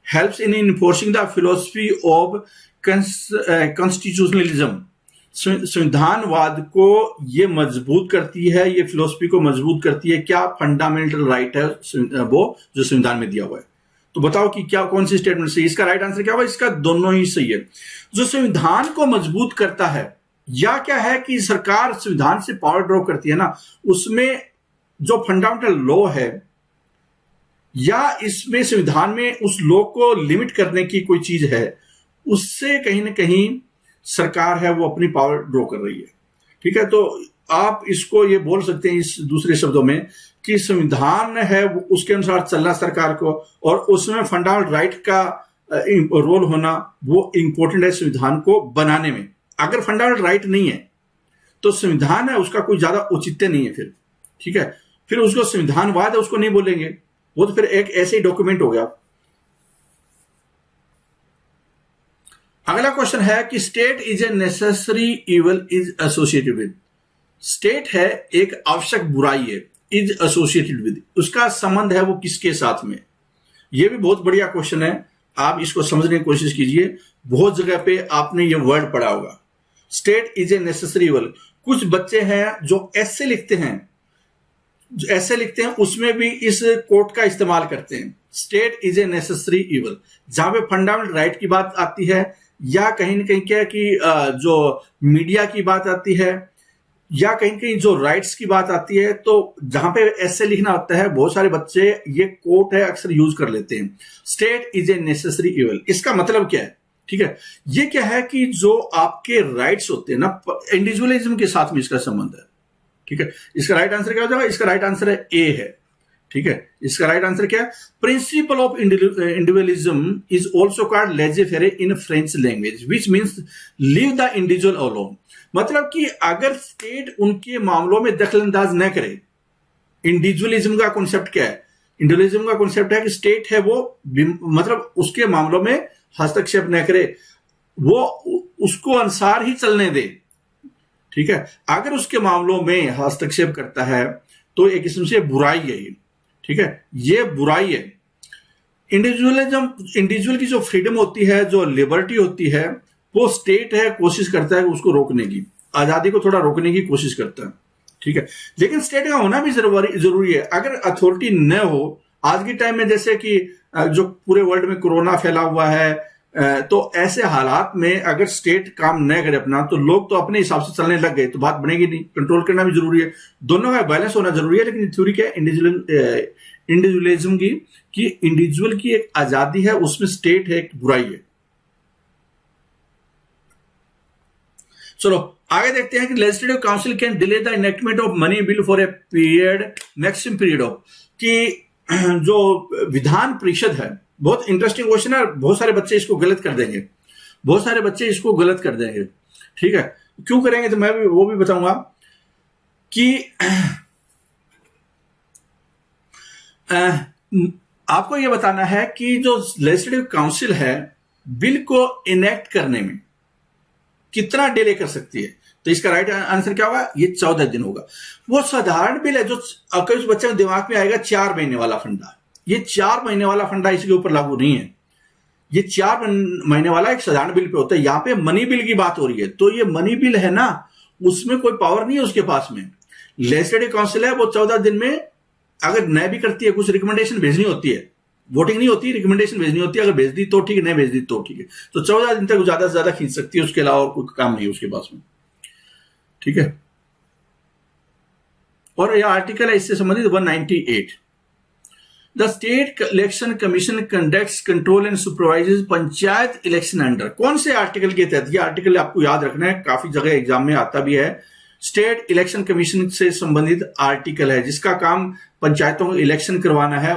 helps in enforcing the philosophy of constitutionalism. संविधानवाद को ये मजबूत करती है, ये फिलोसफी को मजबूत करती है। क्या फंडामेंटल राइट है वो जो संविधान में दिया हुआ है। तो बताओ कि क्या कौन सी स्टेटमेंट सही? इसका राइट आंसर क्या होगा? इसका दोनों ही सही है। जो संविधान को मजबूत करता है, या क्या है कि सरकार संविधान से पावर ड्रॉ करती है ना, उसमें जो फंडामेंटल लॉ है, या इसमें संविधान में उस लॉ को लिमिट करने की कोई चीज है, उससे कहीं ना कहीं सरकार है वो अपनी पावर ड्रॉ कर रही है, ठीक है। तो आप इसको ये बोल सकते हैं इस दूसरे शब्दों में कि संविधान है उसके अनुसार चलना सरकार को, और उसमें फंडामेंटल राइट का रोल होना वो इंपॉर्टेंट है संविधान को बनाने में। अगर फंडामेंटल राइट नहीं है तो संविधान है उसका कोई ज्यादा औचित्य नहीं है फिर, ठीक है। फिर उसको संविधानवाद है उसको नहीं बोलेंगे, वो तो फिर एक ऐसे ही डॉक्यूमेंट हो गया। अगला क्वेश्चन है कि state is a necessary evil is associated with. State है एक आवश्यक बुराई है, इज एसोसिएटेड विद, उसका संबंध है वो किसके साथ में। यह भी बहुत बढ़िया क्वेश्चन है, आप इसको समझने की कोशिश कीजिए। बहुत जगह पे आपने ये वर्ड पढ़ा होगा, state is a necessary evil. कुछ बच्चे हैं जो ऐसे लिखते हैं, उसमें भी इस कोट का इस्तेमाल करते हैं, state is a necessary evil. जहां पे फंडामेंटल राइट की बात आती है, या कहीं ना कहीं क्या है कि जो मीडिया की बात आती है, या कहीं कहीं जो राइट्स की बात आती है, तो जहां पे ऐसे लिखना होता है, बहुत सारे बच्चे ये कोट है अक्सर यूज कर लेते हैं, state is a necessary evil. इसका मतलब क्या है? ठीक है, ये क्या है कि जो आपके राइट्स होते हैं ना, इंडिविजुअलिज्म के साथ में इसका संबंध है, ठीक है। इसका राइट आंसर क्या हो जाएगा? इसका राइट आंसर है ए है, ठीक है। इसका राइट आंसर क्या है? Principle of individualism is also called लेजे फेरे in French language, which means leave the individual alone. मतलब कि अगर स्टेट उनके मामलों में दखल अंदाज न करे, इंडिविजुअलिज्म का कॉन्सेप्ट क्या है? इंडिविजुअलिज्म का कॉन्सेप्ट है कि स्टेट है वो मतलब उसके मामलों में हस्तक्षेप न करे, वो उसको अनुसार ही चलने दे, ठीक है। अगर उसके मामलों में हस्तक्षेप करता है तो एक किस्म से बुराई है ये, ठीक है, ये बुराई है। इंडिविजुअल की जो फ्रीडम होती है, जो लिबर्टी होती है, वो स्टेट है कोशिश करता है उसको रोकने की, आजादी को थोड़ा रोकने की कोशिश करता है, ठीक है। लेकिन स्टेट का होना भी जरूरी है। अगर अथॉरिटी न हो, आज के टाइम में जैसे कि जो पूरे वर्ल्ड में कोरोना फैला हुआ है, तो ऐसे हालात में अगर स्टेट काम न करे अपना, तो लोग तो अपने हिसाब से चलने लग गए, तो बात बनेगी नहीं। कंट्रोल करना भी जरूरी है, दोनों का बैलेंस होना जरूरी है। लेकिन थ्योरी क्या है इंडिविजुअलिज्म की, कि इंडिविजुअल की एक आजादी है, उसमें स्टेट है एक बुराई है। चलो आगे देखते हैं कि legislative council can delay the enactment of money bill for a period, maximum period of, कि जो विधान परिषद है, बहुत इंटरेस्टिंग क्वेश्चन है, बहुत सारे बच्चे इसको गलत कर देंगे, बहुत सारे बच्चे इसको गलत कर देंगे, ठीक है। क्यों करेंगे तो मैं भी वो भी बताऊंगा कि आपको यह बताना है कि जो लेजिस्लेटिव काउंसिल है बिल को इनेक्ट करने में कितना डिले कर सकती है। तो इसका राइट आंसर क्या होगा? ये 14 दिन होगा। वो साधारण बिल है जो कुछ बच्चे के दिमाग में आएगा 4 महीने वाला फंडा, ये 4 महीने वाला फंडा इसके ऊपर लागू नहीं है। ये 4 महीने वाला एक साधारण बिल पे होता है। यहां पे मनी बिल की बात हो रही है, तो ये मनी बिल है ना, उसमें कोई पावर नहीं है उसके पास में। लेजिस्लेटिव काउंसिल है वो 14 दिन में अगर न भी करती है, कुछ रिकमेंडेशन भेजनी होती है, वोटिंग नहीं होती, रिकमेंडेशन भेजनी होती है, अगर भेज दी तो ठीक है, नहीं भेज दी तो ठीक है। तो 14 दिन तक ज्यादा से ज्यादा खींच सकती है, उसके अलावा और कोई काम नहीं है उसके पास में, ठीक है। और यह आर्टिकल है इससे संबंधित 198। The state election commission conducts control and supervises panchayat election under, कौन से आर्टिकल के तहत? ये आर्टिकल आपको याद रखना है, काफी जगह एग्जाम में आता भी है। स्टेट इलेक्शन कमीशन से संबंधित आर्टिकल है, जिसका काम पंचायतों को इलेक्शन करवाना है,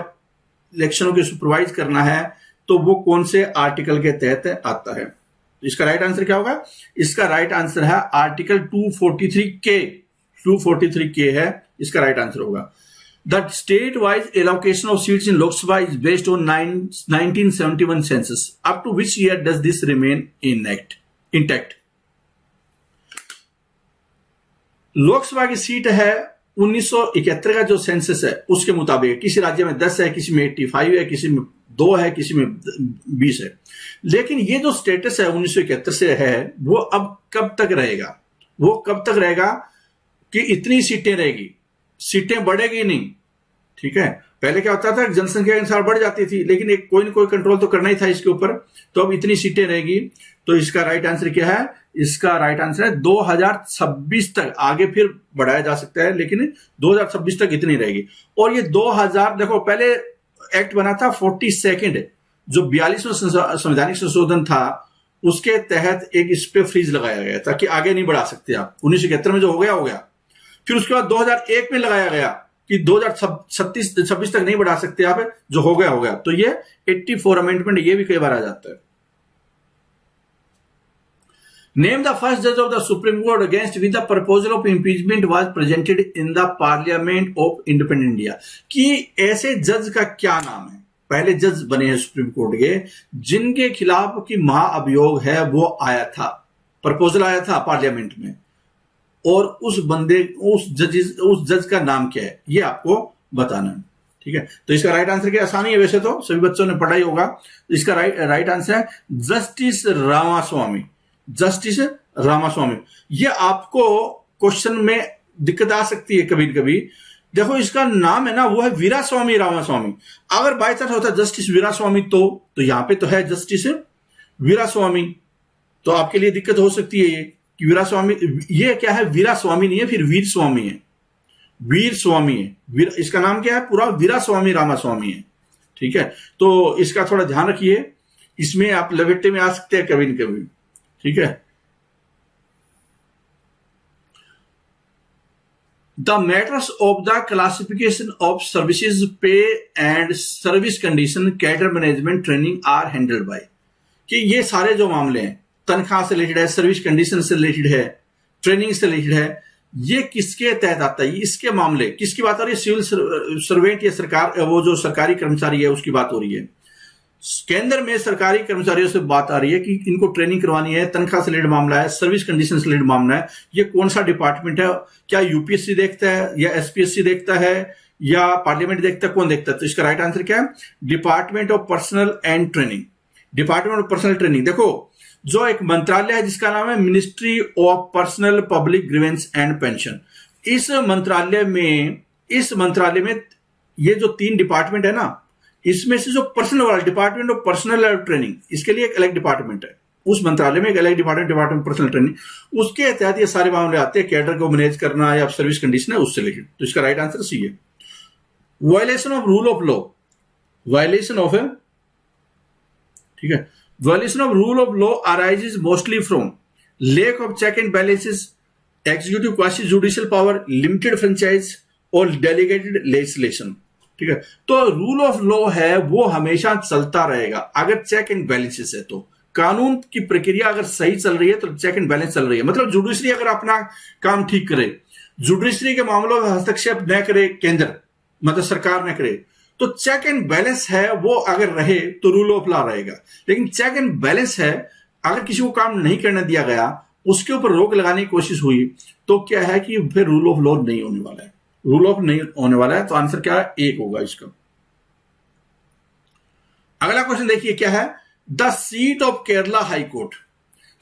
इलेक्शनों के सुपरवाइज करना है, तो वो कौन से आर्टिकल के तहत आता है? इसका राइट आंसर क्या होगा? इसका राइट आंसर है आर्टिकल 243 के है, इसका राइट आंसर होगा। The state-wise allocation of seats in Lok Sabha is based on 1971 census. Up to which year does this remain intact? Lok Sabha की सीट है 1971 का जो सेंसस है उसके मुताबिक, किसी राज्य में 10 है, किसी में 85 है, किसी में 2 है, किसी में 20 है। लेकिन ये जो स्टेटस है 1971 से है, वो अब कब तक रहेगा? वो कब तक रहेगा कि इतनी सीटें रहेगी, सीटें बढ़ेगी नहीं, ठीक है। पहले क्या होता था, जनसंख्या के अनुसार बढ़ जाती थी, लेकिन एक कोई ना कोई कंट्रोल तो करना ही था इसके ऊपर। तो अब इतनी सीटें रहेगी, तो इसका राइट आंसर क्या है? इसका राइट आंसर है 2026 तक, आगे फिर बढ़ाया जा सकता है, लेकिन 2026 तक इतनी रहेगी। और ये 2000, देखो पहले एक्ट बना था 42nd, जो 42वां संवैधानिक संशोधन था, उसके तहत एक इस पे फ्रीज लगाया गया था कि आगे नहीं बढ़ा सकते आप। 1971 में जो हो गया। फिर उसके बाद 2001 में लगाया गया कि 2026 तक नहीं बढ़ा सकते आप, जो हो गया। तो ये 84 अमेंडमेंट, ये भी कई बार आ जाता है। नेम द फर्स्ट जज of the supreme court against with the proposal of impeachment was presented in the parliament of independent India. कि ऐसे जज का क्या नाम है? पहले जज बने हैं सुप्रीम कोर्ट के, जिनके खिलाफ की महाअभियोग है वो आया था, प्रपोजल आया था पार्लियामेंट में, और उस जज का नाम क्या है, ये आपको बताना है, ठीक है। तो इसका राइट आंसर क्या? आसानी है, वैसे तो सभी बच्चों ने पढ़ा ही होगा। इसका राइट आंसर है जस्टिस रामास्वामी। जस्टिस रामास्वामी। ये आपको क्वेश्चन में दिक्कत आ सकती है कभी कभी। देखो इसका नाम है ना, वो है वीरास्वामी रामास्वामी। अगर बाय चांस होता जस्टिस वीरास्वामी तो यहां पे तो है जस्टिस वीरास्वामी, तो आपके लिए दिक्कत हो सकती है ये कि वीरास्वामी, ये क्या है? वीरास्वामी नहीं है, फिर वीर स्वामी है, वीर स्वामी है। इसका नाम क्या है पूरा? वीरास्वामी रामास्वामी है, ठीक है। तो इसका थोड़ा ध्यान रखिए, इसमें आप लपेटे में आ सकते हैं कभी न कभी, ठीक है। The matters of the classification of services, pay and service condition, cadre management, training are handled by. कि ये सारे जो मामले हैं, तनख्वाह से रिलेटेड है, सर्विस कंडीशन से रिलेटेड है, ट्रेनिंग से रिलेटेड है, ये किसके तहत आता है? इसके मामले किसकी बात हो रही है? सिविल सर्वेंट या सरकार, वो जो सरकारी कर्मचारी है उसकी बात हो रही है। केंद्र में सरकारी कर्मचारियों से बात आ रही है कि इनको ट्रेनिंग करवानी है, तनख्वाह से रिलेटेड मामला है, सर्विस कंडीशन से रिलेटेड मामला है। ये कौन सा डिपार्टमेंट है? क्या यूपीएससी देखता है, या एसपीएससी देखता है, या पार्लियामेंट देखता है? कौन देखता है? तो इसका राइट आंसर क्या है? Department of personal and training. Department of personal training. देखो जो एक मंत्रालय है जिसका नाम है ministry of personnel public grievance and pension, इस मंत्रालय में ये जो 3 डिपार्टमेंट है ना, इसमें से जो पर्सनल वाला डिपार्टमेंट ऑफ पर्सनल ट्रेनिंग, इसके लिए एक अलग डिपार्टमेंट है, उस मंत्रालय में एक अलग डिपार्टमेंट पर्सनल ट्रेनिंग, उसके तहत ये सारे मामले आते हैं, कैडर को मैनेज करना या सर्विस कंडीशन है उससे रिलेटेड। तो इसका राइट आंसर सी है। Violation of rule of law, violation of, ठीक है, violation of rule of law arises mostly from lack of check and balances, executive quasi judicial power, limited franchise और delegated legislation, ठीक है। तो rule of law है वो हमेशा चलता रहेगा अगर चेक एंड बैलेंसेस है। तो कानून की प्रक्रिया अगर सही चल रही है तो चेक एंड बैलेंस चल रही है, मतलब जुडिशरी अगर अपना काम ठीक करे, जुडिशरी के मामलों में हस्तक्षेप न करे केंद्र, मतलब सरकार न करे, तो चेक एंड बैलेंस है वो अगर रहे तो रूल ऑफ लॉ रहेगा। लेकिन चेक एंड बैलेंस है, अगर किसी को काम नहीं करने दिया गया, उसके ऊपर रोक लगाने की कोशिश हुई, तो क्या है कि फिर रूल ऑफ लॉ नहीं होने वाला है, रूल ऑफ नहीं होने वाला है। तो आंसर क्या है? 1 होगा इसका। अगला क्वेश्चन देखिए क्या है? The seat of Kerala high court,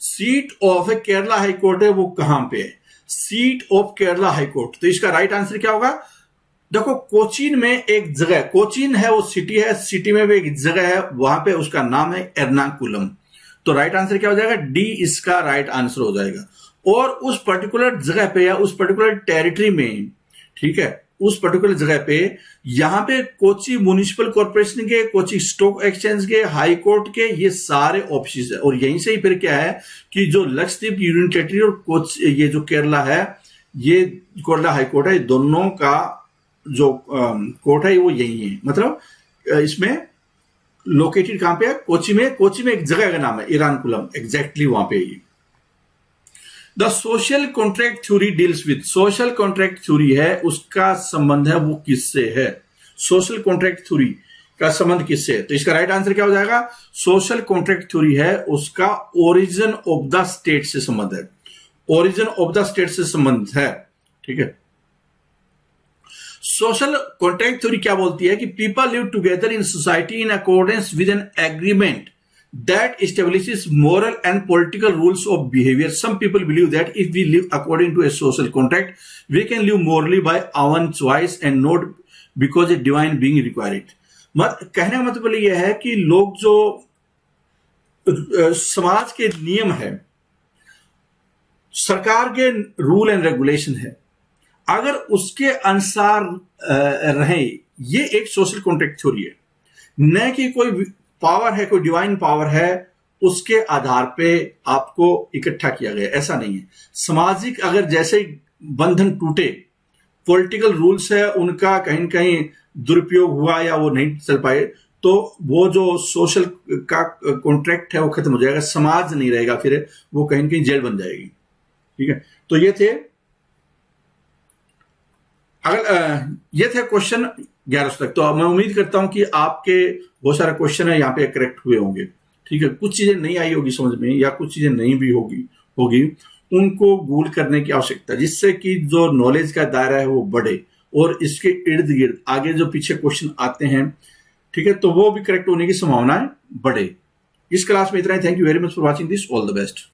seat of Kerala high court है वो कहां पे है? Seat of Kerala high court. तो इसका राइट आंसर क्या होगा? देखो कोचीन में एक जगह, कोचीन है वो सिटी है, सिटी में भी एक जगह है, वहां पे उसका नाम है एर्नाकुलम। तो राइट आंसर क्या हो जाएगा, डी इसका राइट आंसर हो जाएगा। और उस पर्टिकुलर जगह पे या उस पर्टिकुलर टेरिटरी में, ठीक है, उस पर्टिकुलर जगह पे, यहां पे कोची म्युनिसिपल कॉर्पोरेशन के, कोची स्टॉक एक्सचेंज के, हाई कोर्ट के, ये सारे ऑफिस है। और यहीं से ही फिर क्या है कि जो लक्षद्वीप यूनियन टेरिटरी और कोची, ये जो केरला है, ये केरला हाई कोर्ट है, दोनों का जो कोर्ट है वो यही है। मतलब इसमें लोकेटेड कहां पे है, कोची में। कोची में एक जगह का नाम है एर्नाकुलम, एग्जैक्टली वहां पे ही। The social contract theory deals with, social contract theory है, उसका संबंध है वो किससे है, सोशल कॉन्ट्रैक्ट थ्योरी का संबंध किससे है। तो इसका राइट आंसर क्या हो जाएगा, सोशल कॉन्ट्रैक्ट थ्योरी है उसका ओरिजिन ऑफ द स्टेट से संबंध है, ओरिजिन ऑफ द स्टेट से संबंध है, ठीक है। सोशल कॉन्ट्रैक्ट थ्योरी क्या बोलती है कि people live together in society in accordance with an agreement that establishes moral and political rules of behavior. Some people believe that if we live according to a social contract, we can live morally by our choice and not because a divine being require it. कहने का मतलब यह है कि लोग जो समाज के नियम है, सरकार के रूल एंड रेगुलेशन है, अगर उसके अनुसार रहे, ये एक सोशल कॉन्ट्रैक्ट थ्योरी है। न कि कोई पावर है, कोई डिवाइन पावर है, उसके आधार पे आपको इकट्ठा किया गया, ऐसा नहीं है। सामाजिक अगर जैसे बंधन टूटे, पॉलिटिकल रूल्स है उनका कहीं न कहीं दुरुपयोग हुआ या वो नहीं चल पाए, तो वो जो सोशल का कॉन्ट्रैक्ट है वो खत्म हो जाएगा, समाज नहीं रहेगा, फिर वो कहीं न कहीं जेल बन जाएगी, ठीक है। तो ये थे क्वेश्चन 11 तक। तो मैं उम्मीद करता हूं कि आपके बहुत सारे क्वेश्चन है यहाँ पे करेक्ट हुए होंगे, ठीक है। कुछ चीजें नहीं आई होगी समझ में, या कुछ चीजें नहीं भी होगी उनको गूगल करने की आवश्यकता, जिससे कि जो नॉलेज का दायरा है वो बढ़े और इसके इर्द गिर्द आगे जो पीछे क्वेश्चन आते हैं, ठीक है, तो वो भी करेक्ट होने की संभावनाएं बढ़े। इस क्लास में इतना ही। Thank you very much for watching this. All the best.